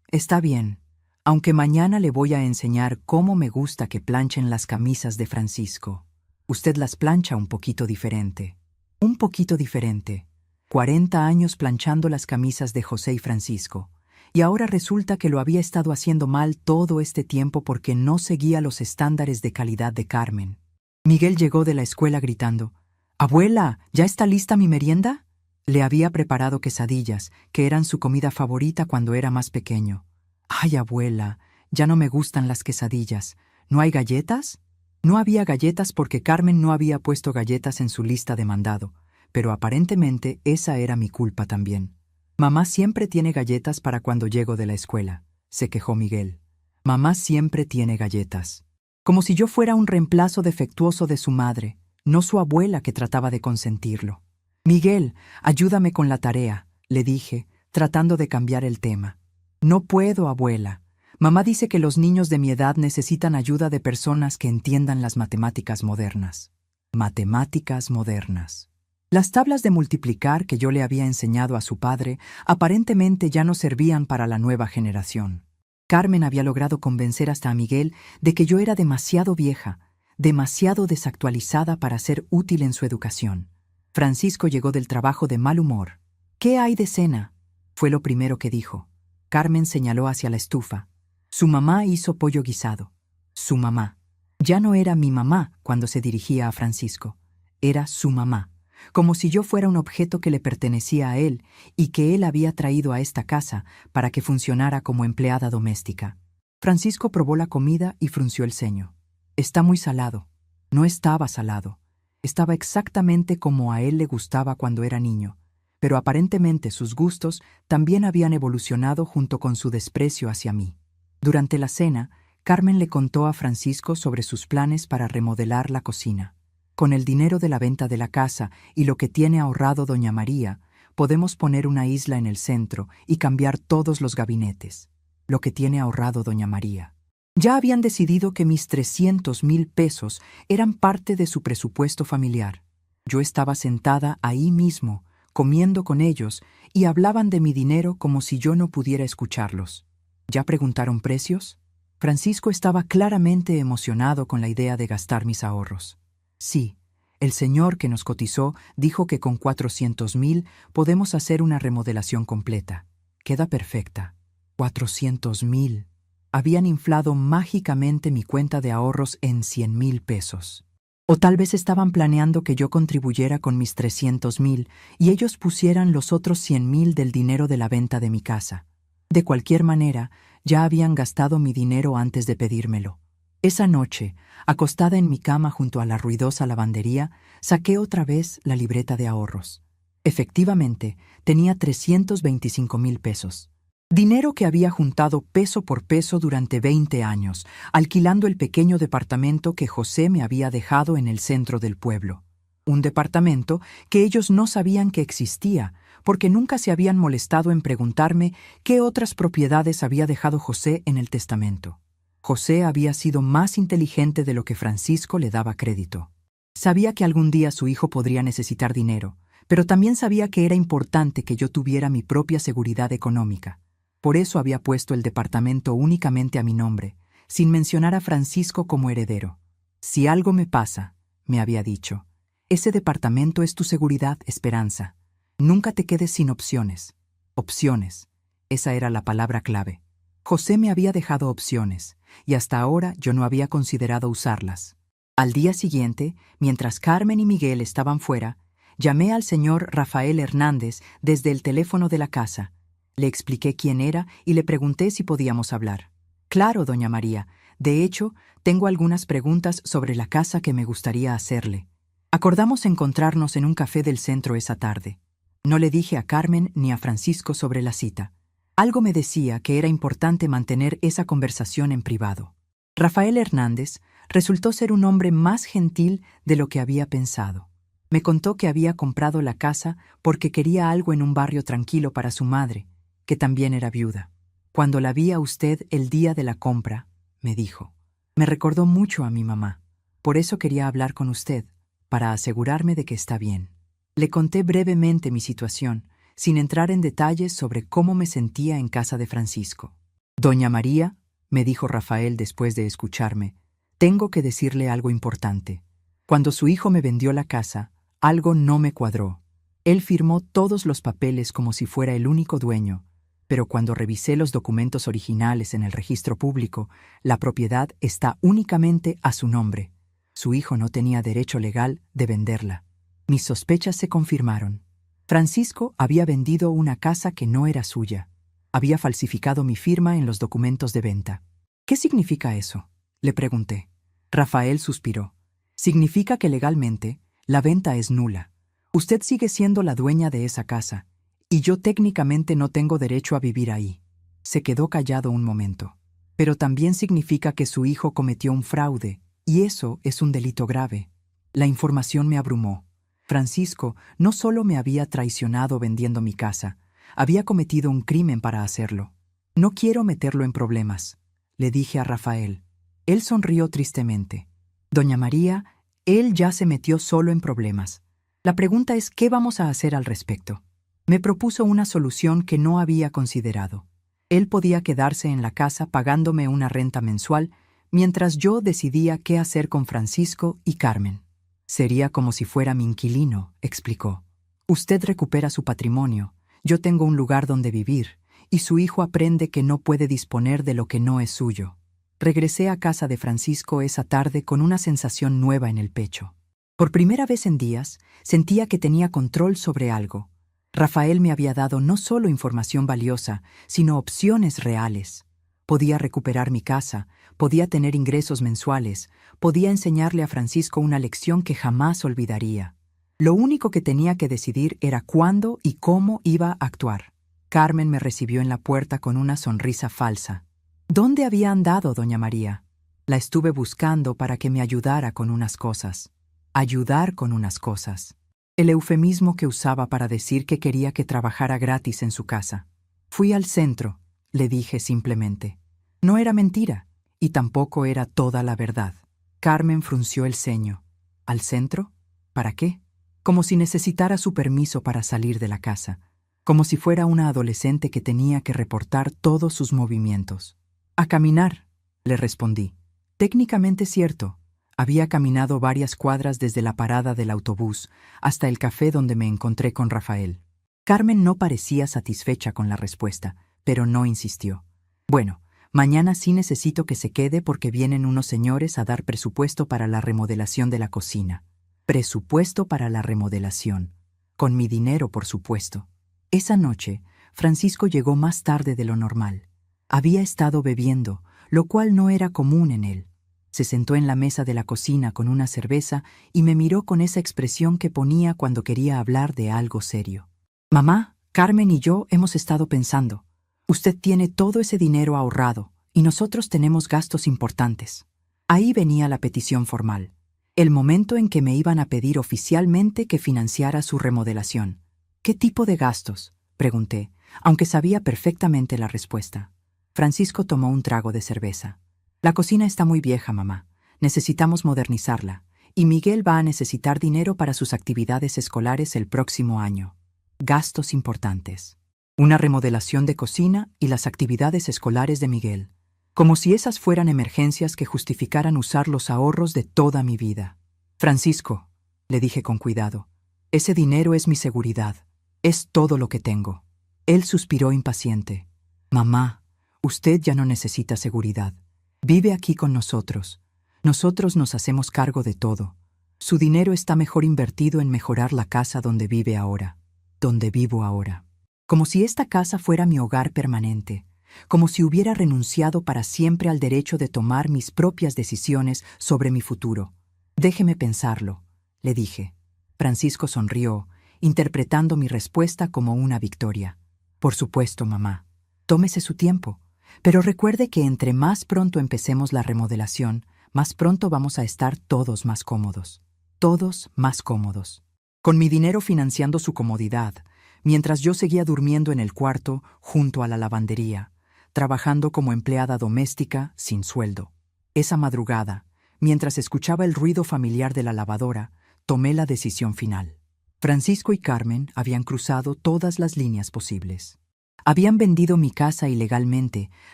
Está bien, aunque mañana le voy a enseñar cómo me gusta que planchen las camisas de Francisco. Usted las plancha un poquito diferente. Un poquito diferente. 40 años planchando las camisas de José y Francisco. Y ahora resulta que lo había estado haciendo mal todo este tiempo porque no seguía los estándares de calidad de Carmen. Miguel llegó de la escuela gritando: «¡Abuela! ¿Ya está lista mi merienda?». Le había preparado quesadillas, que eran su comida favorita cuando era más pequeño. «Ay, abuela, ya no me gustan las quesadillas. ¿No hay galletas?». No había galletas porque Carmen no había puesto galletas en su lista de mandado, pero aparentemente esa era mi culpa también. «Mamá siempre tiene galletas para cuando llego de la escuela», se quejó Miguel. «Mamá siempre tiene galletas». Como si yo fuera un reemplazo defectuoso de su madre, no su abuela que trataba de consentirlo. «Miguel, ayúdame con la tarea», le dije, tratando de cambiar el tema. «No puedo, abuela. Mamá dice que los niños de mi edad necesitan ayuda de personas que entiendan las matemáticas modernas». Matemáticas modernas. Las tablas de multiplicar que yo le había enseñado a su padre aparentemente ya no servían para la nueva generación. Carmen había logrado convencer hasta a Miguel de que yo era demasiado vieja, demasiado desactualizada para ser útil en su educación. Francisco llegó del trabajo de mal humor. «¿Qué hay de cena?», fue lo primero que dijo. Carmen señaló hacia la estufa. Su mamá hizo pollo guisado. Su mamá. Ya no era mi mamá cuando se dirigía a Francisco. Era su mamá, como si yo fuera un objeto que le pertenecía a él y que él había traído a esta casa para que funcionara como empleada doméstica. Francisco probó la comida y frunció el ceño. «Está muy salado». No estaba salado. Estaba exactamente como a él le gustaba cuando era niño, pero aparentemente sus gustos también habían evolucionado junto con su desprecio hacia mí. Durante la cena, Carmen le contó a Francisco sobre sus planes para remodelar la cocina. «Con el dinero de la venta de la casa y lo que tiene ahorrado doña María, podemos poner una isla en el centro y cambiar todos los gabinetes». Lo que tiene ahorrado doña María. Ya habían decidido que mis 300,000 pesos eran parte de su presupuesto familiar. Yo estaba sentada ahí mismo, comiendo con ellos, y hablaban de mi dinero como si yo no pudiera escucharlos. ¿Ya preguntaron precios? Francisco estaba claramente emocionado con la idea de gastar mis ahorros. Sí, el señor que nos cotizó dijo que con 400,000 podemos hacer una remodelación completa. Queda perfecta. 400,000. Habían inflado mágicamente mi cuenta de ahorros en 100,000 pesos. O tal vez estaban planeando que yo contribuyera con mis 300,000 y ellos pusieran los otros 100,000 del dinero de la venta de mi casa. De cualquier manera, ya habían gastado mi dinero antes de pedírmelo. Esa noche, acostada en mi cama junto a la ruidosa lavandería, saqué otra vez la libreta de ahorros. Efectivamente, tenía 325,000 pesos. Dinero que había juntado peso por peso durante 20 años, alquilando el pequeño departamento que José me había dejado en el centro del pueblo. Un departamento que ellos no sabían que existía, porque nunca se habían molestado en preguntarme qué otras propiedades había dejado José en el testamento. José había sido más inteligente de lo que Francisco le daba crédito. Sabía que algún día su hijo podría necesitar dinero, pero también sabía que era importante que yo tuviera mi propia seguridad económica. Por eso había puesto el departamento únicamente a mi nombre, sin mencionar a Francisco como heredero. Si algo me pasa, me había dicho, ese departamento es tu seguridad, Esperanza. Nunca te quedes sin opciones. Opciones. Esa era la palabra clave. José me había dejado opciones, y hasta ahora yo no había considerado usarlas. Al día siguiente, mientras Carmen y Miguel estaban fuera, llamé al señor Rafael Hernández desde el teléfono de la casa. Le expliqué quién era y le pregunté si podíamos hablar. Claro, doña María. De hecho, tengo algunas preguntas sobre la casa que me gustaría hacerle. Acordamos encontrarnos en un café del centro esa tarde. No le dije a Carmen ni a Francisco sobre la cita. Algo me decía que era importante mantener esa conversación en privado. Rafael Hernández resultó ser un hombre más gentil de lo que había pensado. Me contó que había comprado la casa porque quería algo en un barrio tranquilo para su madre, que también era viuda. Cuando la vi a usted el día de la compra, me dijo, me recordó mucho a mi mamá. Por eso quería hablar con usted, para asegurarme de que está bien. Le conté brevemente mi situación, sin entrar en detalles sobre cómo me sentía en casa de Francisco. Doña María, me dijo Rafael después de escucharme, tengo que decirle algo importante. Cuando su hijo me vendió la casa, algo no me cuadró. Él firmó todos los papeles como si fuera el único dueño, pero cuando revisé los documentos originales en el registro público, la propiedad está únicamente a su nombre. Su hijo no tenía derecho legal de venderla. Mis sospechas se confirmaron. Francisco había vendido una casa que no era suya. Había falsificado mi firma en los documentos de venta. ¿Qué significa eso?, le pregunté. Rafael suspiró. Significa que legalmente la venta es nula. Usted sigue siendo la dueña de esa casa, y yo técnicamente no tengo derecho a vivir ahí. Se quedó callado un momento. Pero también significa que su hijo cometió un fraude, y eso es un delito grave. La información me abrumó. Francisco no solo me había traicionado vendiendo mi casa, había cometido un crimen para hacerlo. No quiero meterlo en problemas, le dije a Rafael. Él sonrió tristemente. Doña María, él ya se metió solo en problemas. La pregunta es ¿qué vamos a hacer al respecto? Me propuso una solución que no había considerado. Él podía quedarse en la casa pagándome una renta mensual, mientras yo decidía qué hacer con Francisco y Carmen. Sería como si fuera mi inquilino, explicó. Usted recupera su patrimonio, yo tengo un lugar donde vivir, y su hijo aprende que no puede disponer de lo que no es suyo. Regresé a casa de Francisco esa tarde con una sensación nueva en el pecho. Por primera vez en días, sentía que tenía control sobre algo. Rafael me había dado no solo información valiosa, sino opciones reales. Podía recuperar mi casa, podía tener ingresos mensuales, podía enseñarle a Francisco una lección que jamás olvidaría. Lo único que tenía que decidir era cuándo y cómo iba a actuar. Carmen me recibió en la puerta con una sonrisa falsa. ¿Dónde había andado, doña María? La estuve buscando para que me ayudara con unas cosas. Ayudar con unas cosas. El eufemismo que usaba para decir que quería que trabajara gratis en su casa. Fui al centro, le dije simplemente. No era mentira, y tampoco era toda la verdad. Carmen frunció el ceño. ¿Al centro? ¿Para qué? Como si necesitara su permiso para salir de la casa. Como si fuera una adolescente que tenía que reportar todos sus movimientos. A caminar, le respondí. Técnicamente cierto. Había caminado varias cuadras desde la parada del autobús hasta el café donde me encontré con Rafael. Carmen no parecía satisfecha con la respuesta, pero no insistió. Bueno, mañana sí necesito que se quede porque vienen unos señores a dar presupuesto para la remodelación de la cocina. Presupuesto para la remodelación. Con mi dinero, por supuesto. Esa noche, Francisco llegó más tarde de lo normal. Había estado bebiendo, lo cual no era común en él. Se sentó en la mesa de la cocina con una cerveza y me miró con esa expresión que ponía cuando quería hablar de algo serio. Mamá, Carmen y yo hemos estado pensando. Usted tiene todo ese dinero ahorrado y nosotros tenemos gastos importantes. Ahí venía la petición formal, el momento en que me iban a pedir oficialmente que financiara su remodelación. ¿Qué tipo de gastos?, pregunté, aunque sabía perfectamente la respuesta. Francisco tomó un trago de cerveza. La cocina está muy vieja, mamá. Necesitamos modernizarla, y Miguel va a necesitar dinero para sus actividades escolares el próximo año. Gastos importantes. Una remodelación de cocina y las actividades escolares de Miguel. Como si esas fueran emergencias que justificaran usar los ahorros de toda mi vida. Francisco, le dije con cuidado, ese dinero es mi seguridad. Es todo lo que tengo. Él suspiró impaciente. Mamá, usted ya no necesita seguridad. Vive aquí con nosotros. Nosotros nos hacemos cargo de todo. Su dinero está mejor invertido en mejorar la casa donde vive ahora, donde vivo ahora. Como si esta casa fuera mi hogar permanente, como si hubiera renunciado para siempre al derecho de tomar mis propias decisiones sobre mi futuro. Déjeme pensarlo, le dije. Francisco sonrió, interpretando mi respuesta como una victoria. Por supuesto, mamá. Tómese su tiempo, pero recuerde que entre más pronto empecemos la remodelación, más pronto vamos a estar todos más cómodos. Todos más cómodos. Con mi dinero financiando su comodidad, mientras yo seguía durmiendo en el cuarto junto a la lavandería, trabajando como empleada doméstica sin sueldo. Esa madrugada, mientras escuchaba el ruido familiar de la lavadora, tomé la decisión final. Francisco y Carmen habían cruzado todas las líneas posibles. Habían vendido mi casa ilegalmente,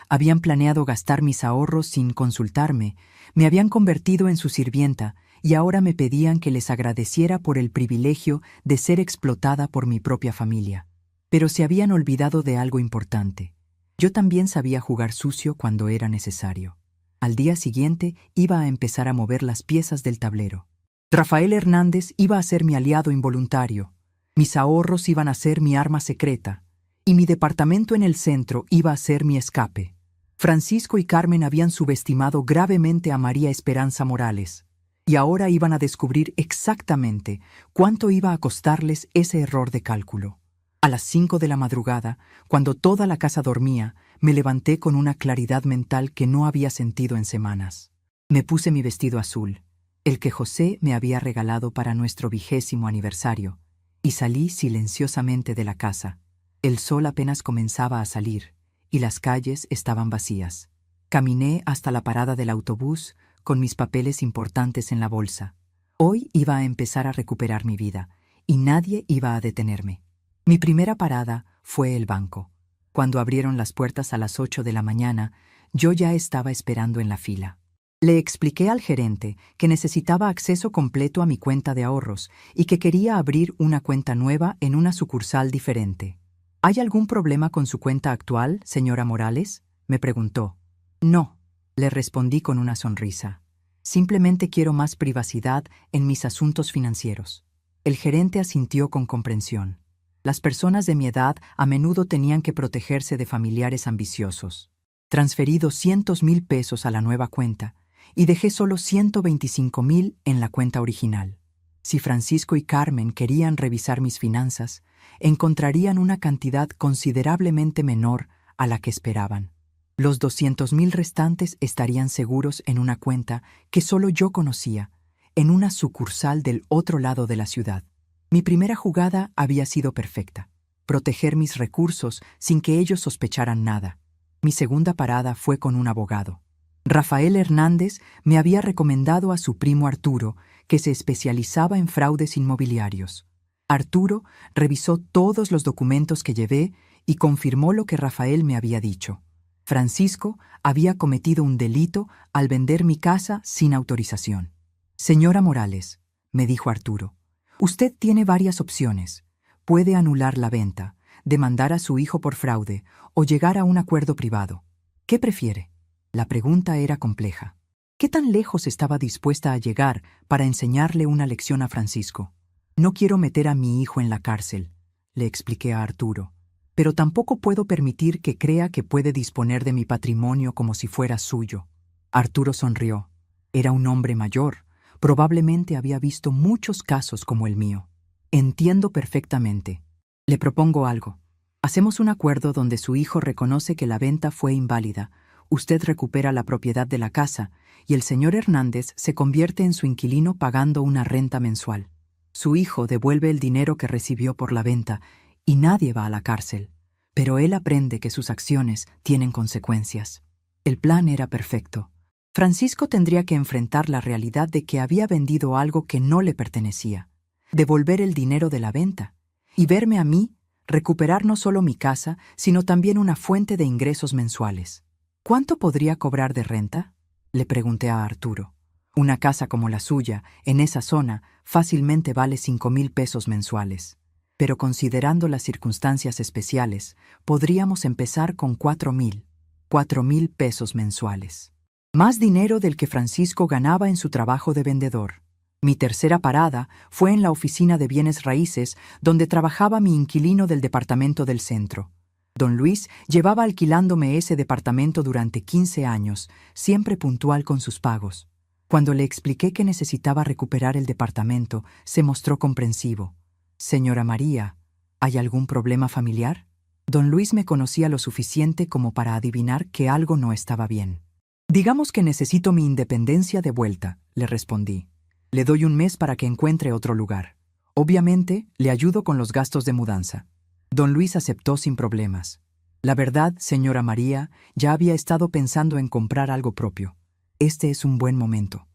habían planeado gastar mis ahorros sin consultarme, me habían convertido en su sirvienta y ahora me pedían que les agradeciera por el privilegio de ser explotada por mi propia familia. Pero se habían olvidado de algo importante. Yo también sabía jugar sucio cuando era necesario. Al día siguiente iba a empezar a mover las piezas del tablero. Rafael Hernández iba a ser mi aliado involuntario. Mis ahorros iban a ser mi arma secreta. Y mi departamento en el centro iba a ser mi escape. Francisco y Carmen habían subestimado gravemente a María Esperanza Morales, y ahora iban a descubrir exactamente cuánto iba a costarles ese error de cálculo. A las 5 de la madrugada, cuando toda la casa dormía, me levanté con una claridad mental que no había sentido en semanas. Me puse mi vestido azul, el que José me había regalado para nuestro 20º aniversario, y salí silenciosamente de la casa. El sol apenas comenzaba a salir, y las calles estaban vacías. Caminé hasta la parada del autobús con mis papeles importantes en la bolsa. Hoy iba a empezar a recuperar mi vida, y nadie iba a detenerme. Mi primera parada fue el banco. Cuando abrieron las puertas a las 8 de la mañana, yo ya estaba esperando en la fila. Le expliqué al gerente que necesitaba acceso completo a mi cuenta de ahorros y que quería abrir una cuenta nueva en una sucursal diferente. ¿Hay algún problema con su cuenta actual, señora Morales?, me preguntó. No, le respondí con una sonrisa. Simplemente quiero más privacidad en mis asuntos financieros. El gerente asintió con comprensión. Las personas de mi edad a menudo tenían que protegerse de familiares ambiciosos. Transferí 200,000 pesos a la nueva cuenta y dejé solo 125,000 en la cuenta original. Si Francisco y Carmen querían revisar mis finanzas, encontrarían una cantidad considerablemente menor a la que esperaban. Los 200,000 restantes estarían seguros en una cuenta que solo yo conocía, en una sucursal del otro lado de la ciudad. Mi primera jugada había sido perfecta: proteger mis recursos sin que ellos sospecharan nada. Mi segunda parada fue con un abogado. Rafael Hernández me había recomendado a su primo Arturo, que se especializaba en fraudes inmobiliarios. Arturo revisó todos los documentos que llevé y confirmó lo que Rafael me había dicho. Francisco había cometido un delito al vender mi casa sin autorización. Señora Morales, me dijo Arturo, usted tiene varias opciones. Puede anular la venta, demandar a su hijo por fraude o llegar a un acuerdo privado. ¿Qué prefiere? La pregunta era compleja. ¿Qué tan lejos estaba dispuesta a llegar para enseñarle una lección a Francisco? No quiero meter a mi hijo en la cárcel, le expliqué a Arturo, pero tampoco puedo permitir que crea que puede disponer de mi patrimonio como si fuera suyo. Arturo sonrió. Era un hombre mayor. Probablemente había visto muchos casos como el mío. Entiendo perfectamente. Le propongo algo. Hacemos un acuerdo donde su hijo reconoce que la venta fue inválida, usted recupera la propiedad de la casa y el señor Hernández se convierte en su inquilino pagando una renta mensual. Su hijo devuelve el dinero que recibió por la venta y nadie va a la cárcel, pero él aprende que sus acciones tienen consecuencias. El plan era perfecto. Francisco tendría que enfrentar la realidad de que había vendido algo que no le pertenecía, devolver el dinero de la venta y verme a mí recuperar no solo mi casa, sino también una fuente de ingresos mensuales. ¿Cuánto podría cobrar de renta? Le pregunté a Arturo. Una casa como la suya, en esa zona, fácilmente vale 5,000 pesos mensuales. Pero considerando las circunstancias especiales, podríamos empezar con 4,000 pesos mensuales. Más dinero del que Francisco ganaba en su trabajo de vendedor. Mi tercera parada fue en la oficina de bienes raíces donde trabajaba mi inquilino del departamento del centro. Don Luis llevaba alquilándome ese departamento durante 15 años, siempre puntual con sus pagos. Cuando le expliqué que necesitaba recuperar el departamento, se mostró comprensivo. «Señora María, ¿hay algún problema familiar?» Don Luis me conocía lo suficiente como para adivinar que algo no estaba bien. «Digamos que necesito mi independencia de vuelta», le respondí. «Le doy un mes para que encuentre otro lugar. Obviamente, le ayudo con los gastos de mudanza». Don Luis aceptó sin problemas. «La verdad, señora María, ya había estado pensando en comprar algo propio. Este es un buen momento».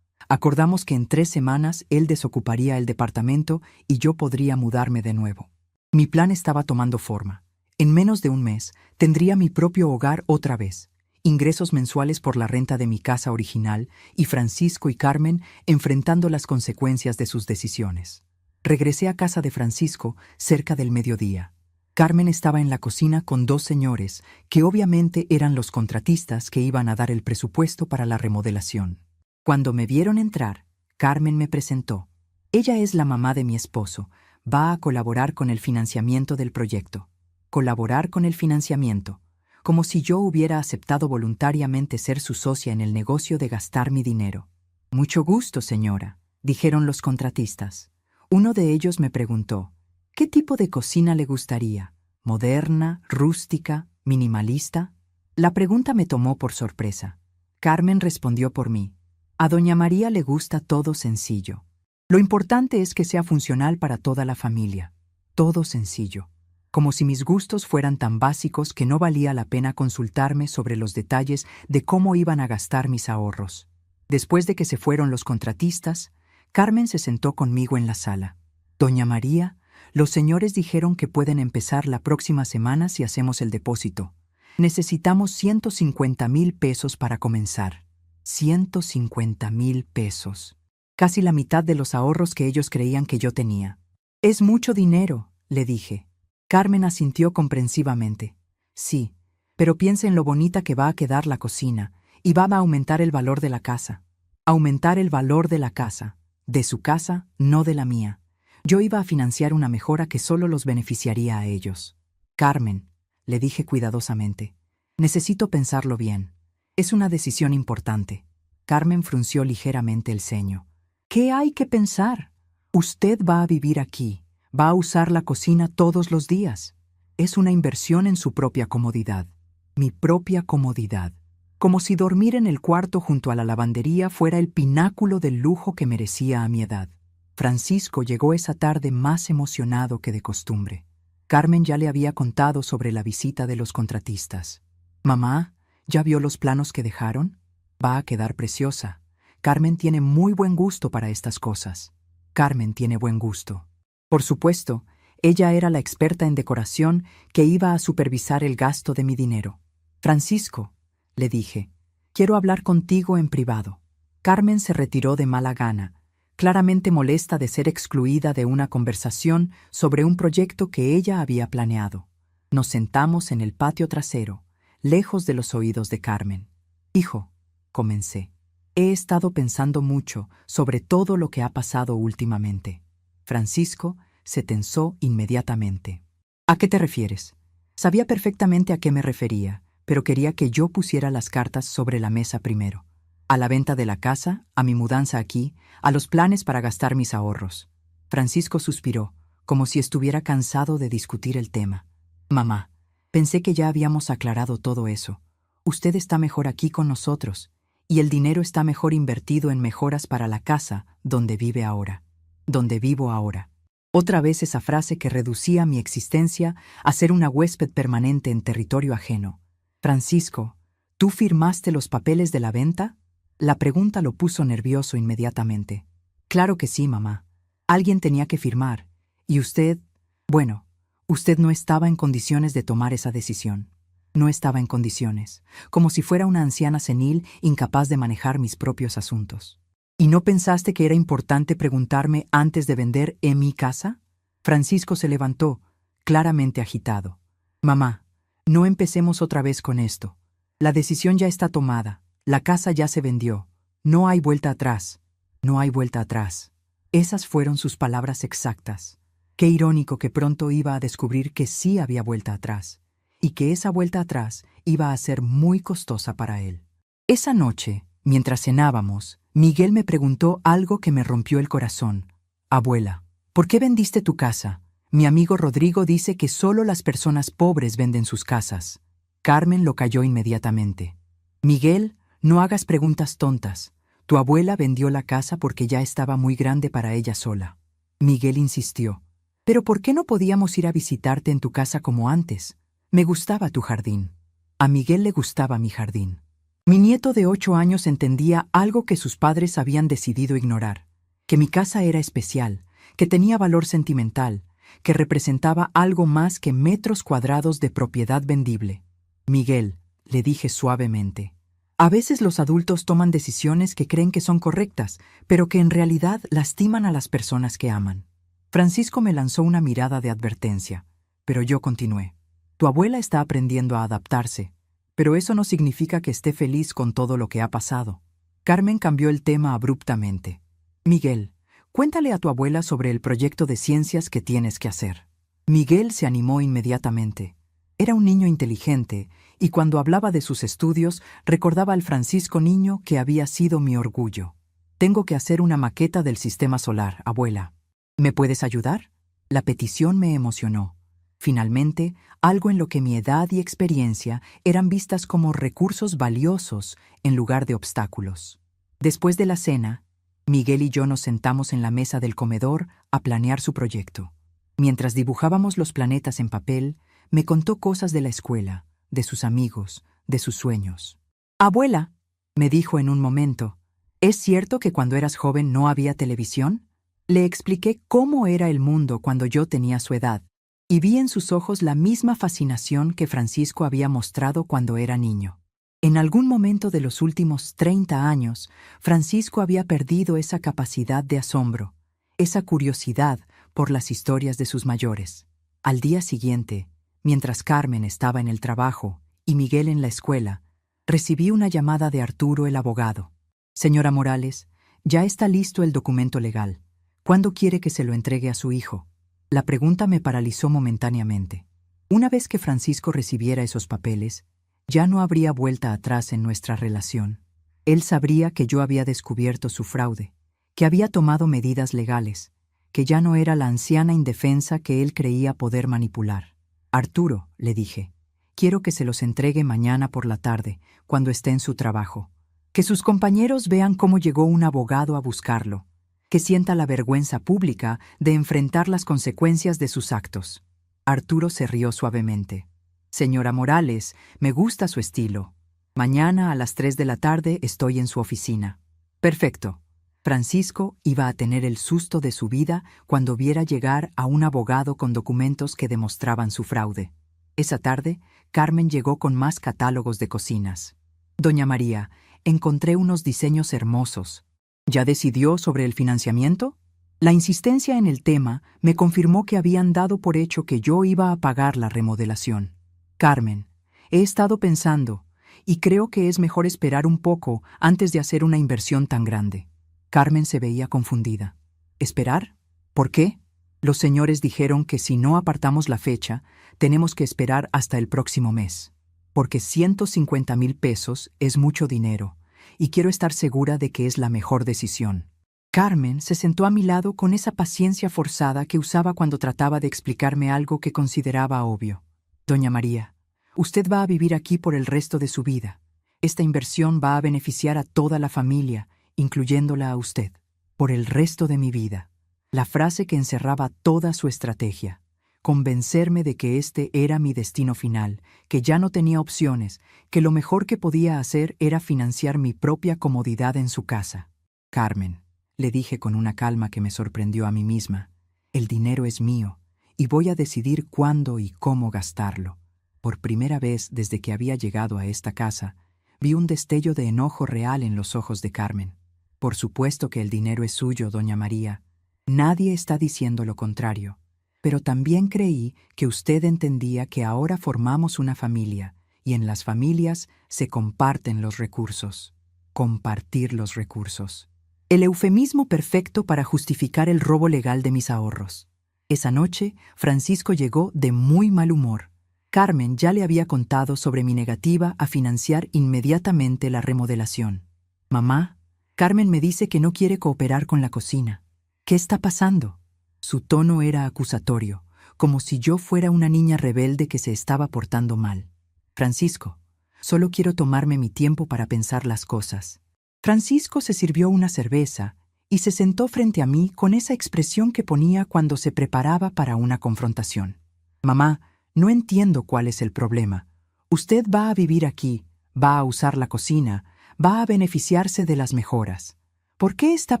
Acordamos que en 3 semanas él desocuparía el departamento y yo podría mudarme de nuevo. Mi plan estaba tomando forma. En menos de un mes, tendría mi propio hogar otra vez, ingresos mensuales por la renta de mi casa original y Francisco y Carmen enfrentando las consecuencias de sus decisiones. Regresé a casa de Francisco cerca del mediodía. Carmen estaba en la cocina con 2 señores, que obviamente eran los contratistas que iban a dar el presupuesto para la remodelación. Cuando me vieron entrar, Carmen me presentó. Ella es la mamá de mi esposo. Va a colaborar con el financiamiento del proyecto. Colaborar con el financiamiento. Como si yo hubiera aceptado voluntariamente ser su socia en el negocio de gastar mi dinero. «Mucho gusto, señora», dijeron los contratistas. Uno de ellos me preguntó, «¿Qué tipo de cocina le gustaría? ¿Moderna, rústica, minimalista?» La pregunta me tomó por sorpresa. Carmen respondió por mí. «A doña María le gusta todo sencillo. Lo importante es que sea funcional para toda la familia. Todo sencillo». Como si mis gustos fueran tan básicos que no valía la pena consultarme sobre los detalles de cómo iban a gastar mis ahorros. Después de que se fueron los contratistas, Carmen se sentó conmigo en la sala. «Doña María, los señores dijeron que pueden empezar la próxima semana si hacemos el depósito. Necesitamos 150,000 pesos para comenzar». 150,000 pesos. Casi la mitad de los ahorros que ellos creían que yo tenía. «Es mucho dinero», le dije. Carmen asintió comprensivamente. «Sí, pero piensa en lo bonita que va a quedar la cocina y va a aumentar el valor de la casa». Aumentar el valor de la casa. De su casa, no de la mía. Yo iba a financiar una mejora que solo los beneficiaría a ellos. «Carmen», le dije cuidadosamente, «necesito pensarlo bien. Es una decisión importante». Carmen frunció ligeramente el ceño. «¿Qué hay que pensar? Usted va a vivir aquí. Va a usar la cocina todos los días. Es una inversión en su propia comodidad. Mi propia comodidad. Como si dormir en el cuarto junto a la lavandería fuera el pináculo del lujo que merecía a mi edad». Francisco llegó esa tarde más emocionado que de costumbre. Carmen ya le había contado sobre la visita de los contratistas. «Mamá, ¿ya vio los planos que dejaron? Va a quedar preciosa. Carmen tiene muy buen gusto para estas cosas». Carmen tiene buen gusto. Por supuesto, ella era la experta en decoración que iba a supervisar el gasto de mi dinero. «Francisco», le dije, «quiero hablar contigo en privado». Carmen se retiró de mala gana, claramente molesta de ser excluida de una conversación sobre un proyecto que ella había planeado. Nos sentamos en el patio trasero, lejos de los oídos de Carmen. «Hijo», comencé, «he estado pensando mucho sobre todo lo que ha pasado últimamente». Francisco se tensó inmediatamente. «¿A qué te refieres?» Sabía perfectamente a qué me refería, pero quería que yo pusiera las cartas sobre la mesa primero. A la venta de la casa, a mi mudanza aquí, a los planes para gastar mis ahorros. Francisco suspiró, como si estuviera cansado de discutir el tema. Mamá, pensé que ya habíamos aclarado todo eso. Usted está mejor aquí con nosotros, y el dinero está mejor invertido en mejoras para la casa donde vive ahora, donde vivo ahora. Otra vez esa frase que reducía mi existencia a ser una huésped permanente en territorio ajeno. Francisco, ¿tú firmaste los papeles de la venta? La pregunta lo puso nervioso inmediatamente. Claro que sí, mamá. Alguien tenía que firmar. Y usted, bueno, usted no estaba en condiciones de tomar esa decisión. No estaba en condiciones, como si fuera una anciana senil incapaz de manejar mis propios asuntos. ¿Y no pensaste que era importante preguntarme antes de vender en mi casa? Francisco se levantó, claramente agitado. Mamá, no empecemos otra vez con esto. La decisión ya está tomada. La casa ya se vendió. No hay vuelta atrás. No hay vuelta atrás. Esas fueron sus palabras exactas. Qué irónico que pronto iba a descubrir que sí había vuelta atrás, y que esa vuelta atrás iba a ser muy costosa para él. Esa noche, mientras cenábamos, Miguel me preguntó algo que me rompió el corazón. Abuela, ¿por qué vendiste tu casa? Mi amigo Rodrigo dice que solo las personas pobres venden sus casas. Carmen lo calló inmediatamente. Miguel, no hagas preguntas tontas. Tu abuela vendió la casa porque ya estaba muy grande para ella sola. Miguel insistió. ¿Pero por qué no podíamos ir a visitarte en tu casa como antes? Me gustaba tu jardín. A Miguel le gustaba mi jardín. Mi nieto de 8 años entendía algo que sus padres habían decidido ignorar, que mi casa era especial, que tenía valor sentimental, que representaba algo más que metros cuadrados de propiedad vendible. Miguel, le dije suavemente, a veces los adultos toman decisiones que creen que son correctas, pero que en realidad lastiman a las personas que aman. Francisco me lanzó una mirada de advertencia, pero yo continué. Tu abuela está aprendiendo a adaptarse, pero eso no significa que esté feliz con todo lo que ha pasado. Carmen cambió el tema abruptamente. Miguel, cuéntale a tu abuela sobre el proyecto de ciencias que tienes que hacer. Miguel se animó inmediatamente. Era un niño inteligente, y cuando hablaba de sus estudios, recordaba al Francisco niño que había sido mi orgullo. Tengo que hacer una maqueta del sistema solar, abuela. ¿Me puedes ayudar? La petición me emocionó. Finalmente, algo en lo que mi edad y experiencia eran vistas como recursos valiosos en lugar de obstáculos. Después de la cena, Miguel y yo nos sentamos en la mesa del comedor a planear su proyecto. Mientras dibujábamos los planetas en papel, me contó cosas de la escuela, de sus amigos, de sus sueños. Abuela, me dijo en un momento, ¿es cierto que cuando eras joven no había televisión? Le expliqué cómo era el mundo cuando yo tenía su edad, y vi en sus ojos la misma fascinación que Francisco había mostrado cuando era niño. En algún momento de los últimos 30 años, Francisco había perdido esa capacidad de asombro, esa curiosidad por las historias de sus mayores. Al día siguiente, mientras Carmen estaba en el trabajo y Miguel en la escuela, recibí una llamada de Arturo el abogado. Señora Morales, ya está listo el documento legal. ¿Cuándo quiere que se lo entregue a su hijo? La pregunta me paralizó momentáneamente. Una vez que Francisco recibiera esos papeles, ya no habría vuelta atrás en nuestra relación. Él sabría que yo había descubierto su fraude, que había tomado medidas legales, que ya no era la anciana indefensa que él creía poder manipular. Arturo, le dije, quiero que se los entregue mañana por la tarde, cuando esté en su trabajo. Que sus compañeros vean cómo llegó un abogado a buscarlo, que sienta la vergüenza pública de enfrentar las consecuencias de sus actos. Arturo se rió suavemente. Señora Morales, me gusta su estilo. Mañana a las 3 de la tarde estoy en su oficina. Perfecto. Francisco iba a tener el susto de su vida cuando viera llegar a un abogado con documentos que demostraban su fraude. Esa tarde, Carmen llegó con más catálogos de cocinas. Doña María, encontré unos diseños hermosos. ¿Ya decidió sobre el financiamiento? La insistencia en el tema me confirmó que habían dado por hecho que yo iba a pagar la remodelación. Carmen, he estado pensando, y creo que es mejor esperar un poco antes de hacer una inversión tan grande. Carmen se veía confundida. ¿Esperar? ¿Por qué? Los señores dijeron que si no apartamos la fecha, tenemos que esperar hasta el próximo mes. Porque 150,000 pesos es mucho dinero, y quiero estar segura de que es la mejor decisión. Carmen se sentó a mi lado con esa paciencia forzada que usaba cuando trataba de explicarme algo que consideraba obvio. Doña María, usted va a vivir aquí por el resto de su vida. Esta inversión va a beneficiar a toda la familia, incluyéndola a usted, por el resto de mi vida. La frase que encerraba toda su estrategia. Convencerme de que este era mi destino final, que ya no tenía opciones, que lo mejor que podía hacer era financiar mi propia comodidad en su casa. Carmen, le dije con una calma que me sorprendió a mí misma, el dinero es mío, y voy a decidir cuándo y cómo gastarlo. Por primera vez desde que había llegado a esta casa, vi un destello de enojo real en los ojos de Carmen. Por supuesto que el dinero es suyo, doña María. Nadie está diciendo lo contrario. Pero también creí que usted entendía que ahora formamos una familia, y en las familias se comparten los recursos. Compartir los recursos. El eufemismo perfecto para justificar el robo legal de mis ahorros. Esa noche, Francisco llegó de muy mal humor. Carmen ya le había contado sobre mi negativa a financiar inmediatamente la remodelación. Mamá, Carmen me dice que no quiere cooperar con la cocina. ¿Qué está pasando? Su tono era acusatorio, como si yo fuera una niña rebelde que se estaba portando mal. Francisco, solo quiero tomarme mi tiempo para pensar las cosas. Francisco se sirvió una cerveza y se sentó frente a mí con esa expresión que ponía cuando se preparaba para una confrontación. Mamá, no entiendo cuál es el problema. Usted va a vivir aquí, va a usar la cocina, va a beneficiarse de las mejoras. ¿Por qué está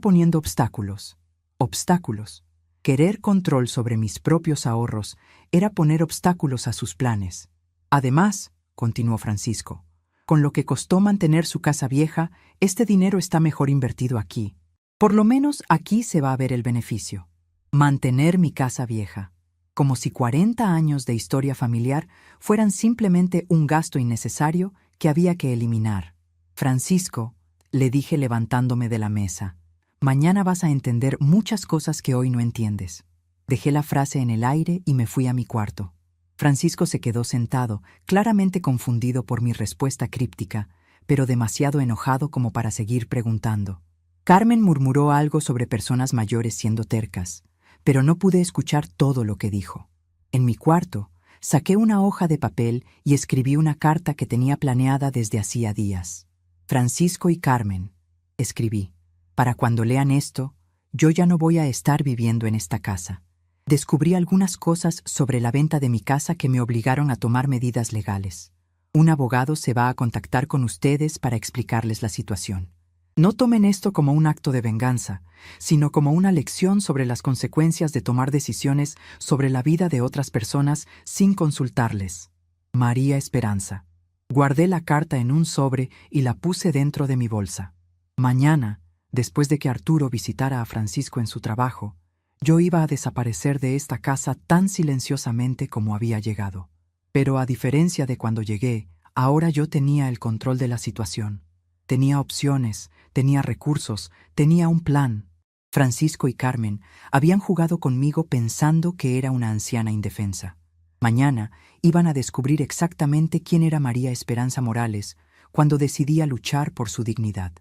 poniendo obstáculos? Obstáculos. Querer control sobre mis propios ahorros era poner obstáculos a sus planes. Además, continuó Francisco, con lo que costó mantener su casa vieja, este dinero está mejor invertido aquí. Por lo menos aquí se va a ver el beneficio. Mantener mi casa vieja. Como si 40 años de historia familiar fueran simplemente un gasto innecesario que había que eliminar. Francisco, le dije levantándome de la mesa, mañana vas a entender muchas cosas que hoy no entiendes. Dejé la frase en el aire y me fui a mi cuarto. Francisco se quedó sentado, claramente confundido por mi respuesta críptica, pero demasiado enojado como para seguir preguntando. Carmen murmuró algo sobre personas mayores siendo tercas, pero no pude escuchar todo lo que dijo. En mi cuarto, saqué una hoja de papel y escribí una carta que tenía planeada desde hacía días. Francisco y Carmen, escribí. Para cuando lean esto, yo ya no voy a estar viviendo en esta casa. Descubrí algunas cosas sobre la venta de mi casa que me obligaron a tomar medidas legales. Un abogado se va a contactar con ustedes para explicarles la situación. No tomen esto como un acto de venganza, sino como una lección sobre las consecuencias de tomar decisiones sobre la vida de otras personas sin consultarles. María Esperanza. Guardé la carta en un sobre y la puse dentro de mi bolsa. Mañana, después de que Arturo visitara a Francisco en su trabajo, yo iba a desaparecer de esta casa tan silenciosamente como había llegado. Pero a diferencia de cuando llegué, ahora yo tenía el control de la situación. Tenía opciones, tenía recursos, tenía un plan. Francisco y Carmen habían jugado conmigo pensando que era una anciana indefensa. Mañana iban a descubrir exactamente quién era María Esperanza Morales cuando decidía luchar por su dignidad.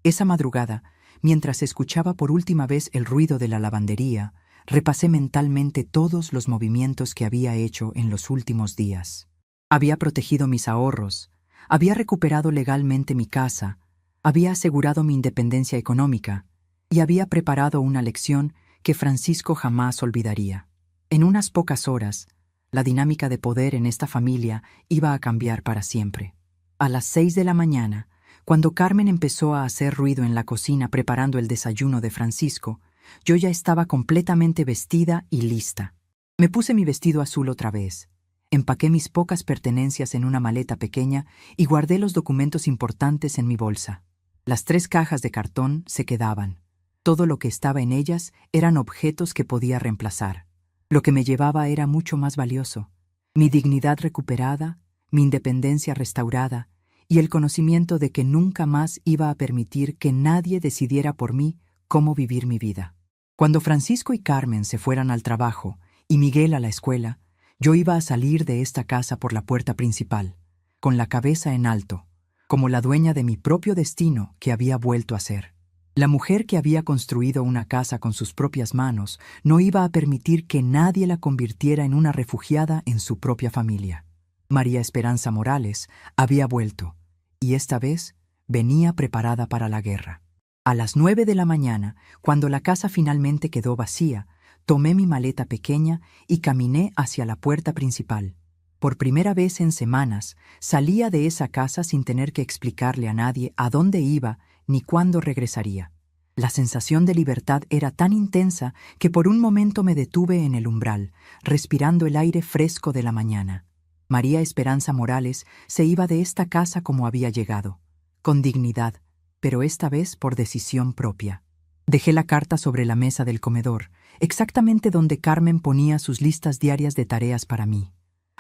Esa madrugada, mientras escuchaba por última vez el ruido de la lavandería, repasé mentalmente todos los movimientos que había hecho en los últimos días. Había protegido mis ahorros, había recuperado legalmente mi casa, había asegurado mi independencia económica y había preparado una lección que Francisco jamás olvidaría. En unas pocas horas, la dinámica de poder en esta familia iba a cambiar para siempre. A las 6 de la mañana, cuando Carmen empezó a hacer ruido en la cocina preparando el desayuno de Francisco, yo ya estaba completamente vestida y lista. Me puse mi vestido azul otra vez. Empaqué mis pocas pertenencias en una maleta pequeña y guardé los documentos importantes en mi bolsa. Las 3 cajas de cartón se quedaban. Todo lo que estaba en ellas eran objetos que podía reemplazar. Lo que me llevaba era mucho más valioso. Mi dignidad recuperada, mi independencia restaurada y el conocimiento de que nunca más iba a permitir que nadie decidiera por mí cómo vivir mi vida. Cuando Francisco y Carmen se fueran al trabajo y Miguel a la escuela, yo iba a salir de esta casa por la puerta principal, con la cabeza en alto, como la dueña de mi propio destino que había vuelto a ser. La mujer que había construido una casa con sus propias manos no iba a permitir que nadie la convirtiera en una refugiada en su propia familia. María Esperanza Morales había vuelto, y esta vez venía preparada para la guerra. A las 9 de la mañana, cuando la casa finalmente quedó vacía, tomé mi maleta pequeña y caminé hacia la puerta principal. Por primera vez en semanas, salía de esa casa sin tener que explicarle a nadie a dónde iba ni cuándo regresaría. La sensación de libertad era tan intensa que por un momento me detuve en el umbral, respirando el aire fresco de la mañana. María Esperanza Morales se iba de esta casa como había llegado, con dignidad, pero esta vez por decisión propia. Dejé la carta sobre la mesa del comedor, exactamente donde Carmen ponía sus listas diarias de tareas para mí.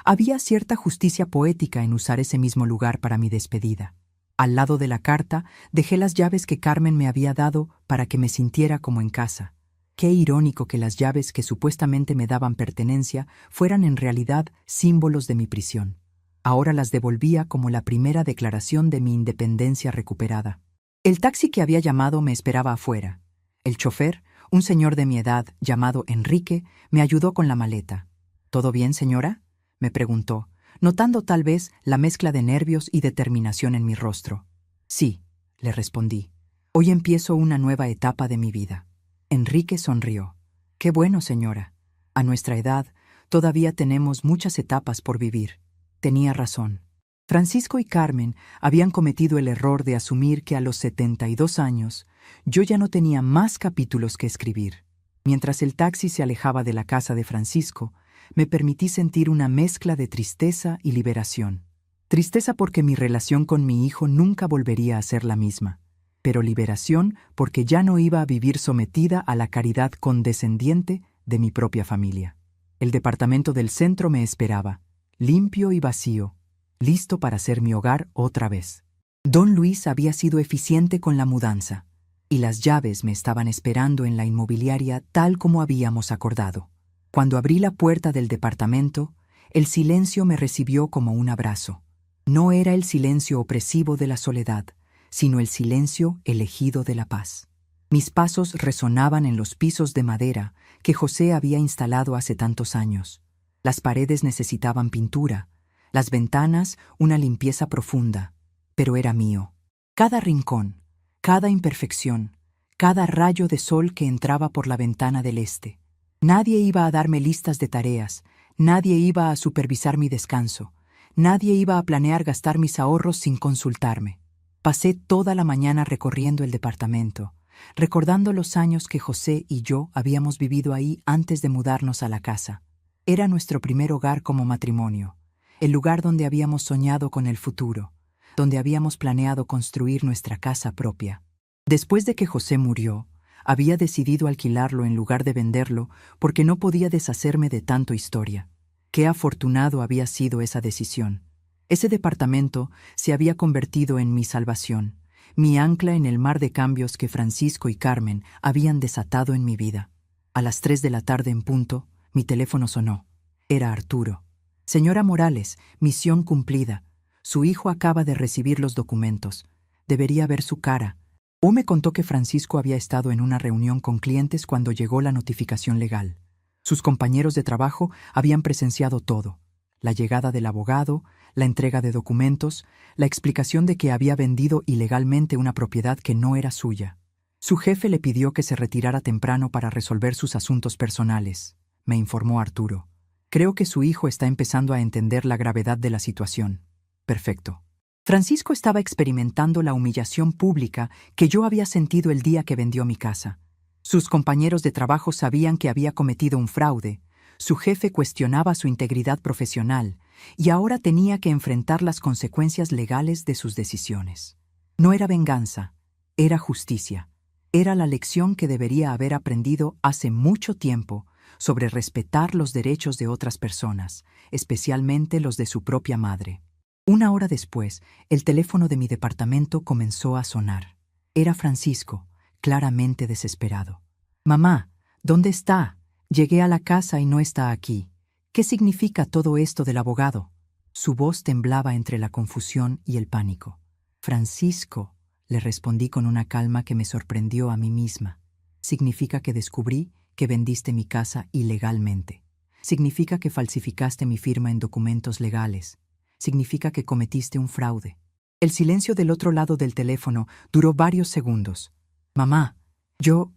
Había cierta justicia poética en usar ese mismo lugar para mi despedida. Al lado de la carta dejé las llaves que Carmen me había dado para que me sintiera como en casa. Qué irónico que las llaves que supuestamente me daban pertenencia fueran en realidad símbolos de mi prisión. Ahora las devolvía como la primera declaración de mi independencia recuperada. El taxi que había llamado me esperaba afuera. El chofer, un señor de mi edad llamado Enrique, me ayudó con la maleta. ¿Todo bien, señora?, me preguntó, notando tal vez la mezcla de nervios y determinación en mi rostro. Sí, le respondí. Hoy empiezo una nueva etapa de mi vida. Enrique sonrió. Qué bueno, señora. A nuestra edad, todavía tenemos muchas etapas por vivir. Tenía razón. Francisco y Carmen habían cometido el error de asumir que a los 72 años yo ya no tenía más capítulos que escribir. Mientras el taxi se alejaba de la casa de Francisco, me permití sentir una mezcla de tristeza y liberación. Tristeza porque mi relación con mi hijo nunca volvería a ser la misma, pero liberación porque ya no iba a vivir sometida a la caridad condescendiente de mi propia familia. El departamento del centro me esperaba, limpio y vacío, listo para ser mi hogar otra vez. Don Luis había sido eficiente con la mudanza, y las llaves me estaban esperando en la inmobiliaria tal como habíamos acordado. Cuando abrí la puerta del departamento, el silencio me recibió como un abrazo. No era el silencio opresivo de la soledad, sino el silencio elegido de la paz. Mis pasos resonaban en los pisos de madera que José había instalado hace tantos años. Las paredes necesitaban pintura, las ventanas una limpieza profunda, pero era mío. Cada rincón, cada imperfección, cada rayo de sol que entraba por la ventana del este. Nadie iba a darme listas de tareas, nadie iba a supervisar mi descanso, nadie iba a planear gastar mis ahorros sin consultarme. Pasé toda la mañana recorriendo el departamento, recordando los años que José y yo habíamos vivido ahí antes de mudarnos a la casa. Era nuestro primer hogar como matrimonio, el lugar donde habíamos soñado con el futuro, donde habíamos planeado construir nuestra casa propia. Después de que José murió, había decidido alquilarlo en lugar de venderlo porque no podía deshacerme de tanto historia. Qué afortunado había sido esa decisión. Ese departamento se había convertido en mi salvación, mi ancla en el mar de cambios que Francisco y Carmen habían desatado en mi vida. A las 3 de la tarde en punto, mi teléfono sonó. Era Arturo. Señora Morales, misión cumplida. Su hijo acaba de recibir los documentos. Debería ver su cara. Me contó que Francisco había estado en una reunión con clientes cuando llegó la notificación legal. Sus compañeros de trabajo habían presenciado todo: la llegada del abogado, la entrega de documentos, la explicación de que había vendido ilegalmente una propiedad que no era suya. Su jefe le pidió que se retirara temprano para resolver sus asuntos personales, me informó Arturo. Creo que su hijo está empezando a entender la gravedad de la situación. Perfecto. Francisco estaba experimentando la humillación pública que yo había sentido el día que vendió mi casa. Sus compañeros de trabajo sabían que había cometido un fraude, su jefe cuestionaba su integridad profesional y ahora tenía que enfrentar las consecuencias legales de sus decisiones. No era venganza, era justicia. Era la lección que debería haber aprendido hace mucho tiempo sobre respetar los derechos de otras personas, especialmente los de su propia madre. Una hora después, el teléfono de mi departamento comenzó a sonar. Era Francisco, claramente desesperado. «Mamá, ¿dónde está? Llegué a la casa y no está aquí. ¿Qué significa todo esto del abogado?» Su voz temblaba entre la confusión y el pánico. «Francisco», le respondí con una calma que me sorprendió a mí misma. «Significa que descubrí que vendiste mi casa ilegalmente. Significa que falsificaste mi firma en documentos legales. significa que cometiste un fraude. El silencio del otro lado del teléfono duró varios segundos. Mamá, yo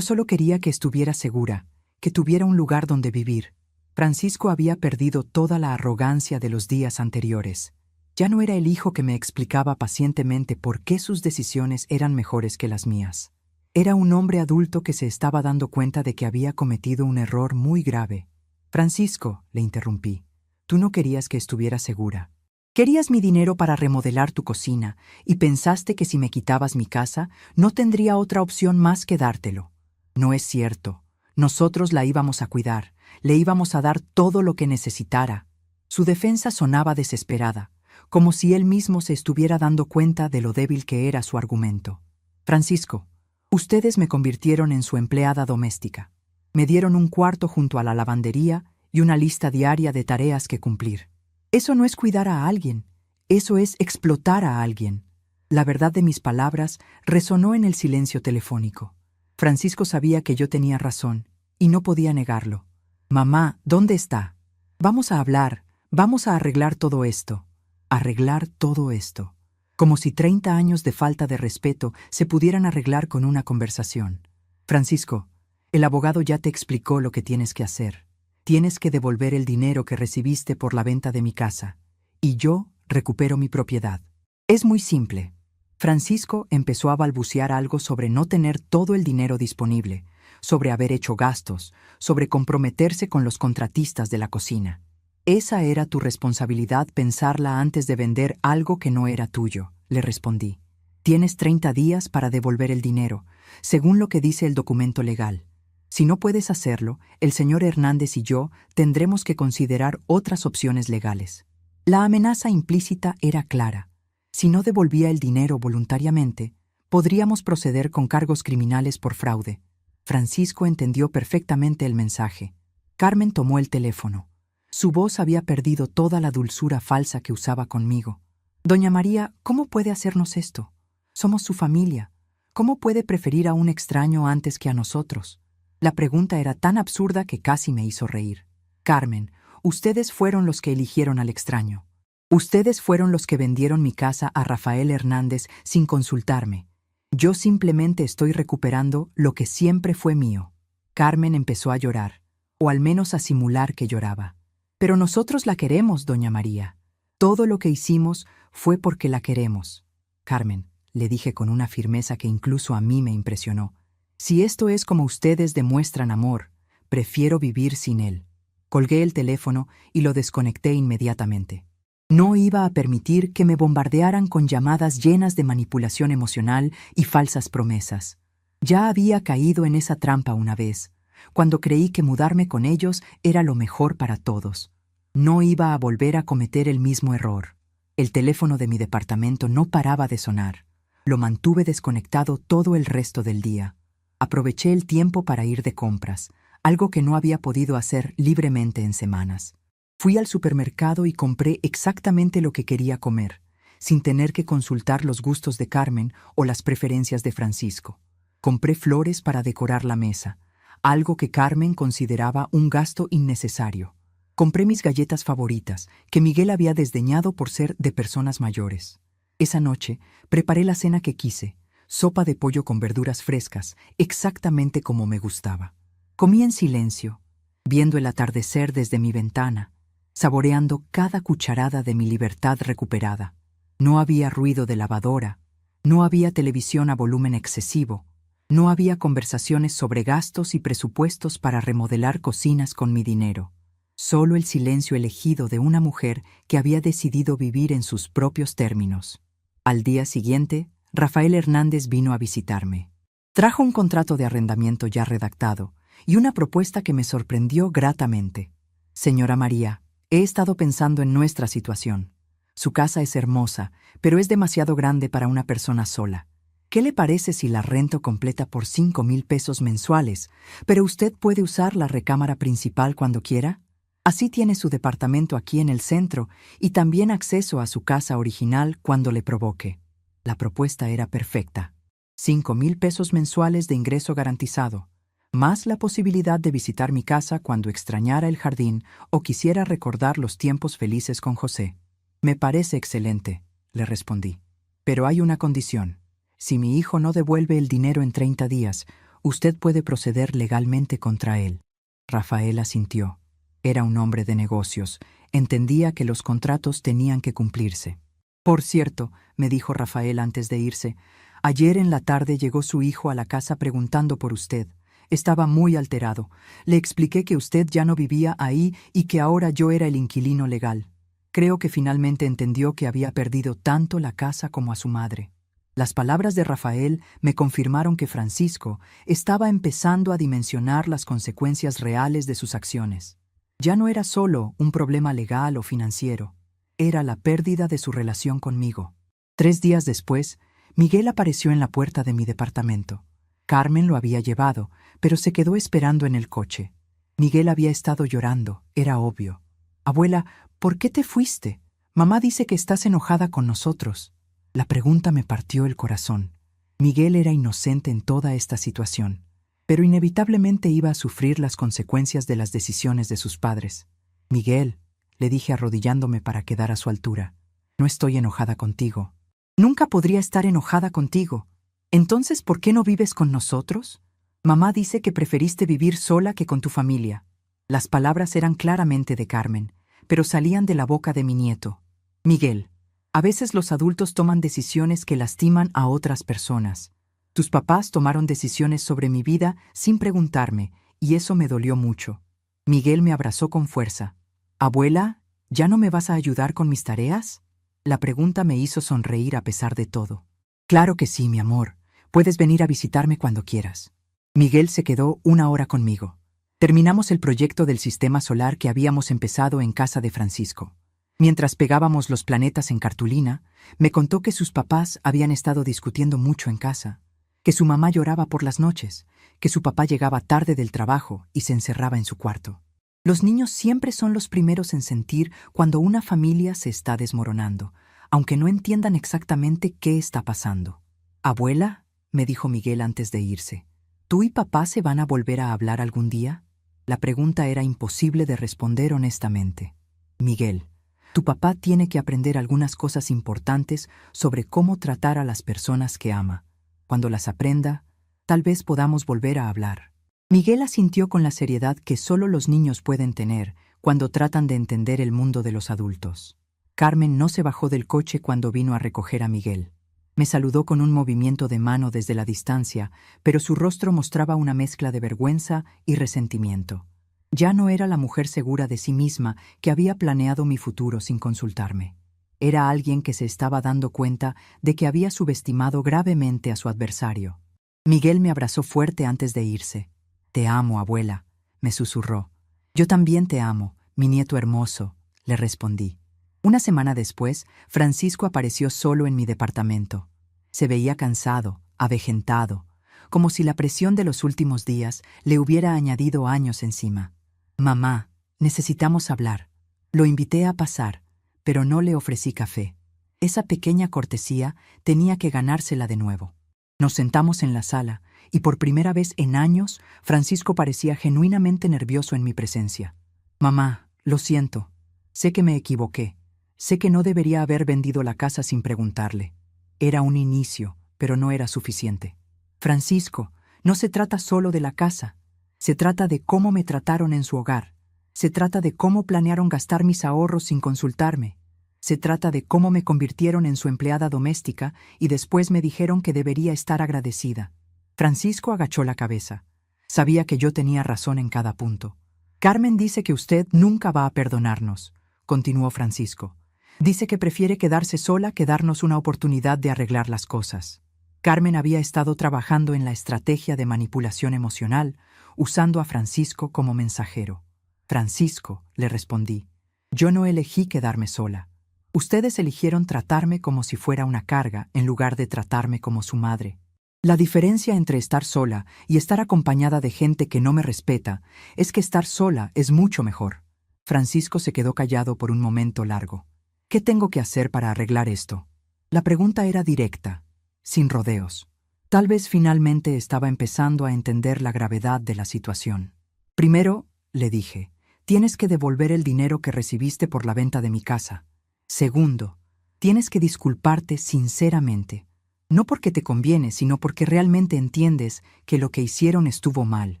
solo quería que estuviera segura, que tuviera un lugar donde vivir. Francisco había perdido toda la arrogancia de los días anteriores. Ya no era el hijo que me explicaba pacientemente por qué sus decisiones eran mejores que las mías. Era un hombre adulto que se estaba dando cuenta de que había cometido un error muy grave. Francisco, le interrumpí, tú no querías que estuviera segura. Querías mi dinero para remodelar tu cocina y pensaste que si me quitabas mi casa no tendría otra opción más que dártelo. No es cierto. Nosotros la íbamos a cuidar, le íbamos a dar todo lo que necesitara. Su defensa sonaba desesperada, como si él mismo se estuviera dando cuenta de lo débil que era su argumento. Francisco, ustedes me convirtieron en su empleada doméstica. Me dieron un cuarto junto a la lavandería y una lista diaria de tareas que cumplir. Eso no es cuidar a alguien, eso es explotar a alguien. La verdad de mis palabras resonó en el silencio telefónico. Francisco sabía que yo tenía razón, y no podía negarlo. Mamá, ¿dónde está? Vamos a hablar, vamos a arreglar todo esto. Arreglar todo esto. Como si 30 años de falta de respeto se pudieran arreglar con una conversación. Francisco, el abogado ya te explicó lo que tienes que hacer. Tienes que devolver el dinero que recibiste por la venta de mi casa, y yo recupero mi propiedad. Es muy simple. Francisco empezó a balbucear algo sobre no tener todo el dinero disponible, sobre haber hecho gastos, sobre comprometerse con los contratistas de la cocina. Esa era tu responsabilidad pensarla antes de vender algo que no era tuyo, le respondí. Tienes 30 días para devolver el dinero, según lo que dice el documento legal. Si no puedes hacerlo, el señor Hernández y yo tendremos que considerar otras opciones legales. La amenaza implícita era clara. Si no devolvía el dinero voluntariamente, podríamos proceder con cargos criminales por fraude. Francisco entendió perfectamente el mensaje. Carmen tomó el teléfono. Su voz había perdido toda la dulzura falsa que usaba conmigo. Doña María, ¿cómo puede hacernos esto? Somos su familia. ¿Cómo puede preferir a un extraño antes que a nosotros? La pregunta era tan absurda que casi me hizo reír. Carmen, ustedes fueron los que eligieron al extraño. Ustedes fueron los que vendieron mi casa a Rafael Hernández sin consultarme. Yo simplemente estoy recuperando lo que siempre fue mío. Carmen empezó a llorar, o al menos a simular que lloraba. Pero nosotros la queremos, doña María. Todo lo que hicimos fue porque la queremos. Carmen, le dije con una firmeza que incluso a mí me impresionó. Si esto es como ustedes demuestran amor, prefiero vivir sin él. Colgué el teléfono y lo desconecté inmediatamente. No iba a permitir que me bombardearan con llamadas llenas de manipulación emocional y falsas promesas. Ya había caído en esa trampa una vez, cuando creí que mudarme con ellos era lo mejor para todos. No iba a volver a cometer el mismo error. El teléfono de mi departamento no paraba de sonar. Lo mantuve desconectado todo el resto del día. Aproveché el tiempo para ir de compras, algo que no había podido hacer libremente en semanas. Fui al supermercado y compré exactamente lo que quería comer, sin tener que consultar los gustos de Carmen o las preferencias de Francisco. Compré flores para decorar la mesa, algo que Carmen consideraba un gasto innecesario. Compré mis galletas favoritas, que Miguel había desdeñado por ser de personas mayores. Esa noche preparé la cena que quise, sopa de pollo con verduras frescas, exactamente como me gustaba. Comí en silencio, viendo el atardecer desde mi ventana, saboreando cada cucharada de mi libertad recuperada. No había ruido de lavadora, no había televisión a volumen excesivo, no había conversaciones sobre gastos y presupuestos para remodelar cocinas con mi dinero. Solo el silencio elegido de una mujer que había decidido vivir en sus propios términos. Al día siguiente, Rafael Hernández vino a visitarme. Trajo un contrato de arrendamiento ya redactado y una propuesta que me sorprendió gratamente. Señora María, he estado pensando en nuestra situación. Su casa es hermosa, pero es demasiado grande para una persona sola. ¿Qué le parece si la rento completa por 5,000 pesos mensuales, pero usted puede usar la recámara principal cuando quiera? Así tiene su departamento aquí en el centro y también acceso a su casa original cuando le provoque. La propuesta era perfecta. 5,000 pesos mensuales de ingreso garantizado, más la posibilidad de visitar mi casa cuando extrañara el jardín o quisiera recordar los tiempos felices con José. Me parece excelente, le respondí. Pero hay una condición. Si mi hijo no devuelve el dinero en 30 días, usted puede proceder legalmente contra él. Rafael asintió. Era un hombre de negocios. Entendía que los contratos tenían que cumplirse. Por cierto, me dijo Rafael antes de irse, ayer en la tarde llegó su hijo a la casa preguntando por usted. Estaba muy alterado. Le expliqué que usted ya no vivía ahí y que ahora yo era el inquilino legal. Creo que finalmente entendió que había perdido tanto la casa como a su madre. Las palabras de Rafael me confirmaron que Francisco estaba empezando a dimensionar las consecuencias reales de sus acciones. Ya no era solo un problema legal o financiero, era la pérdida de su relación conmigo. 3 días después, Miguel apareció en la puerta de mi departamento. Carmen lo había llevado, pero se quedó esperando en el coche. Miguel había estado llorando, era obvio. Abuela, ¿por qué te fuiste? Mamá dice que estás enojada con nosotros. La pregunta me partió el corazón. Miguel era inocente en toda esta situación, pero inevitablemente iba a sufrir las consecuencias de las decisiones de sus padres. Miguel, le dije arrodillándome para quedar a su altura, no estoy enojada contigo. Nunca podría estar enojada contigo. Entonces, ¿por qué no vives con nosotros? Mamá dice que preferiste vivir sola que con tu familia. Las palabras eran claramente de Carmen, pero salían de la boca de mi nieto. Miguel, a veces los adultos toman decisiones que lastiman a otras personas. Tus papás tomaron decisiones sobre mi vida sin preguntarme, y eso me dolió mucho. Miguel me abrazó con fuerza. Abuela, ¿ya no me vas a ayudar con mis tareas? La pregunta me hizo sonreír a pesar de todo. Claro que sí, mi amor. Puedes venir a visitarme cuando quieras. Miguel se quedó 1 hora conmigo. Terminamos el proyecto del sistema solar que habíamos empezado en casa de Francisco. Mientras pegábamos los planetas en cartulina, me contó que sus papás habían estado discutiendo mucho en casa, que su mamá lloraba por las noches, que su papá llegaba tarde del trabajo y se encerraba en su cuarto. Los niños siempre son los primeros en sentir cuando una familia se está desmoronando, aunque no entiendan exactamente qué está pasando. Abuela, me dijo Miguel antes de irse, ¿tú y papá se van a volver a hablar algún día? La pregunta era imposible de responder honestamente. Miguel, tu papá tiene que aprender algunas cosas importantes sobre cómo tratar a las personas que ama. Cuando las aprenda, tal vez podamos volver a hablar. Miguel asintió con la seriedad que solo los niños pueden tener cuando tratan de entender el mundo de los adultos. Carmen no se bajó del coche cuando vino a recoger a Miguel. Me saludó con un movimiento de mano desde la distancia, pero su rostro mostraba una mezcla de vergüenza y resentimiento. Ya no era la mujer segura de sí misma que había planeado mi futuro sin consultarme. Era alguien que se estaba dando cuenta de que había subestimado gravemente a su adversario. Miguel me abrazó fuerte antes de irse. «Te amo, abuela», me susurró. «Yo también te amo, mi nieto hermoso», le respondí. 1 semana después, Francisco apareció solo en mi departamento. Se veía cansado, avejentado, como si la presión de los últimos días le hubiera añadido años encima. «Mamá, necesitamos hablar». Lo invité a pasar, pero no le ofrecí café. Esa pequeña cortesía tenía que ganársela de nuevo. Nos sentamos en la sala, y por primera vez en años, Francisco parecía genuinamente nervioso en mi presencia. «Mamá, lo siento. Sé que me equivoqué. Sé que no debería haber vendido la casa sin preguntarle. Era un inicio, pero no era suficiente. Francisco, no se trata solo de la casa. Se trata de cómo me trataron en su hogar. Se trata de cómo planearon gastar mis ahorros sin consultarme. Se trata de cómo me convirtieron en su empleada doméstica y después me dijeron que debería estar agradecida». Francisco agachó la cabeza. Sabía que yo tenía razón en cada punto. «Carmen dice que usted nunca va a perdonarnos», continuó Francisco. «Dice que prefiere quedarse sola que darnos una oportunidad de arreglar las cosas». Carmen había estado trabajando en la estrategia de manipulación emocional, usando a Francisco como mensajero. «Francisco», le respondí, «yo no elegí quedarme sola. Ustedes eligieron tratarme como si fuera una carga en lugar de tratarme como su madre. La diferencia entre estar sola y estar acompañada de gente que no me respeta es que estar sola es mucho mejor». Francisco se quedó callado por un momento largo. «¿Qué tengo que hacer para arreglar esto?». La pregunta era directa, sin rodeos. Tal vez finalmente estaba empezando a entender la gravedad de la situación. «Primero», le dije, «tienes que devolver el dinero que recibiste por la venta de mi casa. Segundo, tienes que disculparte sinceramente. No porque te conviene, sino porque realmente entiendes que lo que hicieron estuvo mal.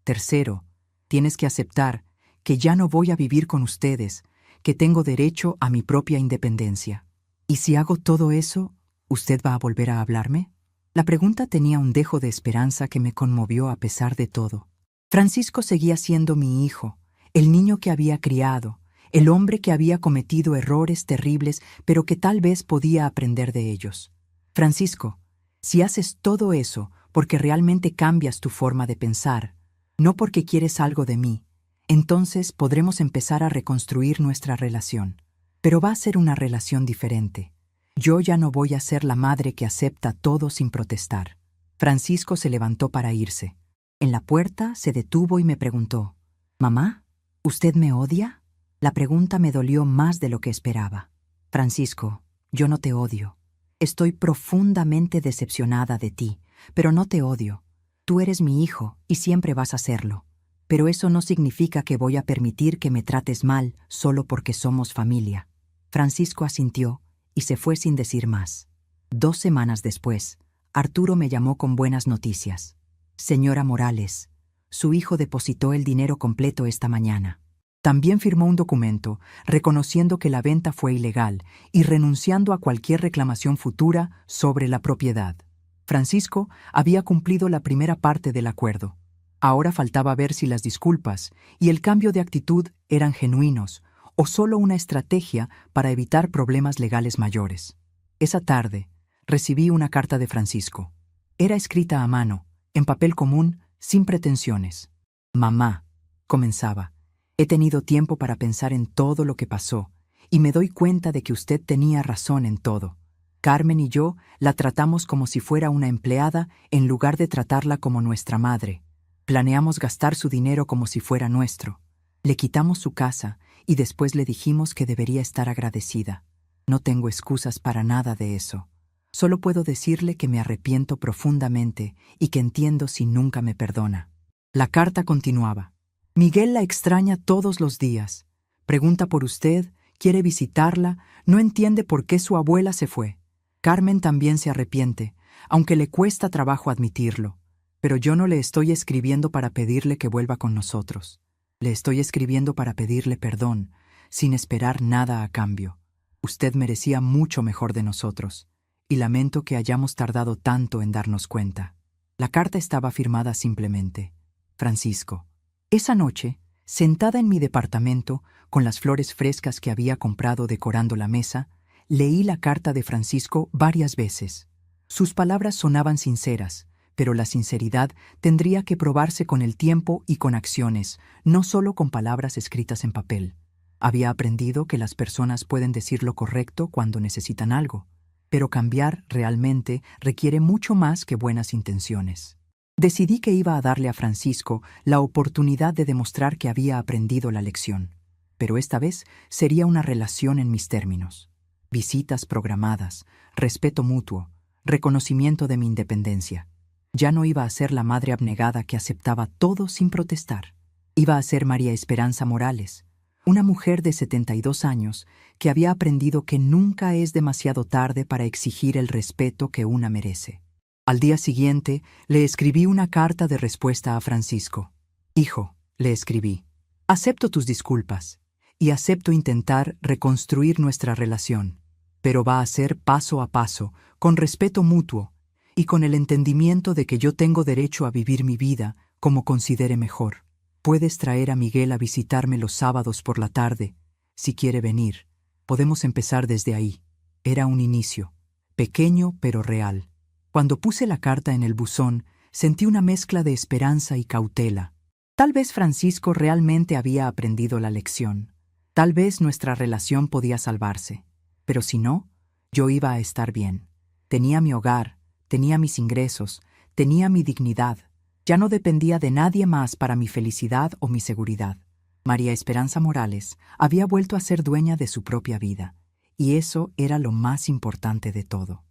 Tercero, tienes que aceptar que ya no voy a vivir con ustedes, que tengo derecho a mi propia independencia. ¿Y si hago todo eso, usted va a volver a hablarme? La pregunta tenía un dejo de esperanza que me conmovió a pesar de todo. Francisco seguía siendo mi hijo, el niño que había criado, el hombre que había cometido errores terribles, pero que tal vez podía aprender de ellos. Francisco, si haces todo eso porque realmente cambias tu forma de pensar, no porque quieres algo de mí, entonces podremos empezar a reconstruir nuestra relación. Pero va a ser una relación diferente. Yo ya no voy a ser la madre que acepta todo sin protestar. Francisco se levantó para irse. En la puerta se detuvo y me preguntó, «Mamá, ¿usted me odia?» La pregunta me dolió más de lo que esperaba. Francisco, yo no te odio. Estoy profundamente decepcionada de ti, pero no te odio. Tú eres mi hijo y siempre vas a serlo. Pero eso no significa que voy a permitir que me trates mal solo porque somos familia. Francisco asintió y se fue sin decir más. 2 semanas después, Arturo me llamó con buenas noticias. «Señora Morales, su hijo depositó el dinero completo esta mañana». También firmó un documento reconociendo que la venta fue ilegal y renunciando a cualquier reclamación futura sobre la propiedad. Francisco había cumplido la primera parte del acuerdo. Ahora faltaba ver si las disculpas y el cambio de actitud eran genuinos o solo una estrategia para evitar problemas legales mayores. Esa tarde, recibí una carta de Francisco. Era escrita a mano, en papel común, sin pretensiones. «Mamá», comenzaba, «he tenido tiempo para pensar en todo lo que pasó y me doy cuenta de que usted tenía razón en todo. Carmen y yo la tratamos como si fuera una empleada en lugar de tratarla como nuestra madre. Planeamos gastar su dinero como si fuera nuestro. Le quitamos su casa y después le dijimos que debería estar agradecida. No tengo excusas para nada de eso. Solo puedo decirle que me arrepiento profundamente y que entiendo si nunca me perdona». La carta continuaba. «Miguel la extraña todos los días. Pregunta por usted, quiere visitarla, no entiende por qué su abuela se fue. Carmen también se arrepiente, aunque le cuesta trabajo admitirlo. Pero yo no le estoy escribiendo para pedirle que vuelva con nosotros. Le estoy escribiendo para pedirle perdón, sin esperar nada a cambio. Usted merecía mucho mejor de nosotros, y lamento que hayamos tardado tanto en darnos cuenta». La carta estaba firmada simplemente. Francisco. Esa noche, sentada en mi departamento, con las flores frescas que había comprado decorando la mesa, leí la carta de Francisco varias veces. Sus palabras sonaban sinceras, pero la sinceridad tendría que probarse con el tiempo y con acciones, no solo con palabras escritas en papel. Había aprendido que las personas pueden decir lo correcto cuando necesitan algo, pero cambiar realmente requiere mucho más que buenas intenciones. Decidí que iba a darle a Francisco la oportunidad de demostrar que había aprendido la lección, pero esta vez sería una relación en mis términos. Visitas programadas, respeto mutuo, reconocimiento de mi independencia. Ya no iba a ser la madre abnegada que aceptaba todo sin protestar. Iba a ser María Esperanza Morales, una mujer de 72 años que había aprendido que nunca es demasiado tarde para exigir el respeto que una merece. Al día siguiente, le escribí una carta de respuesta a Francisco. «Hijo», le escribí, «acepto tus disculpas y acepto intentar reconstruir nuestra relación, pero va a ser paso a paso, con respeto mutuo y con el entendimiento de que yo tengo derecho a vivir mi vida como considere mejor. Puedes traer a Miguel a visitarme los sábados por la tarde, si quiere venir. Podemos empezar desde ahí». Era un inicio, pequeño pero real. Cuando puse la carta en el buzón, sentí una mezcla de esperanza y cautela. Tal vez Francisco realmente había aprendido la lección. Tal vez nuestra relación podía salvarse. Pero si no, yo iba a estar bien. Tenía mi hogar, tenía mis ingresos, tenía mi dignidad. Ya no dependía de nadie más para mi felicidad o mi seguridad. María Esperanza Morales había vuelto a ser dueña de su propia vida, y eso era lo más importante de todo.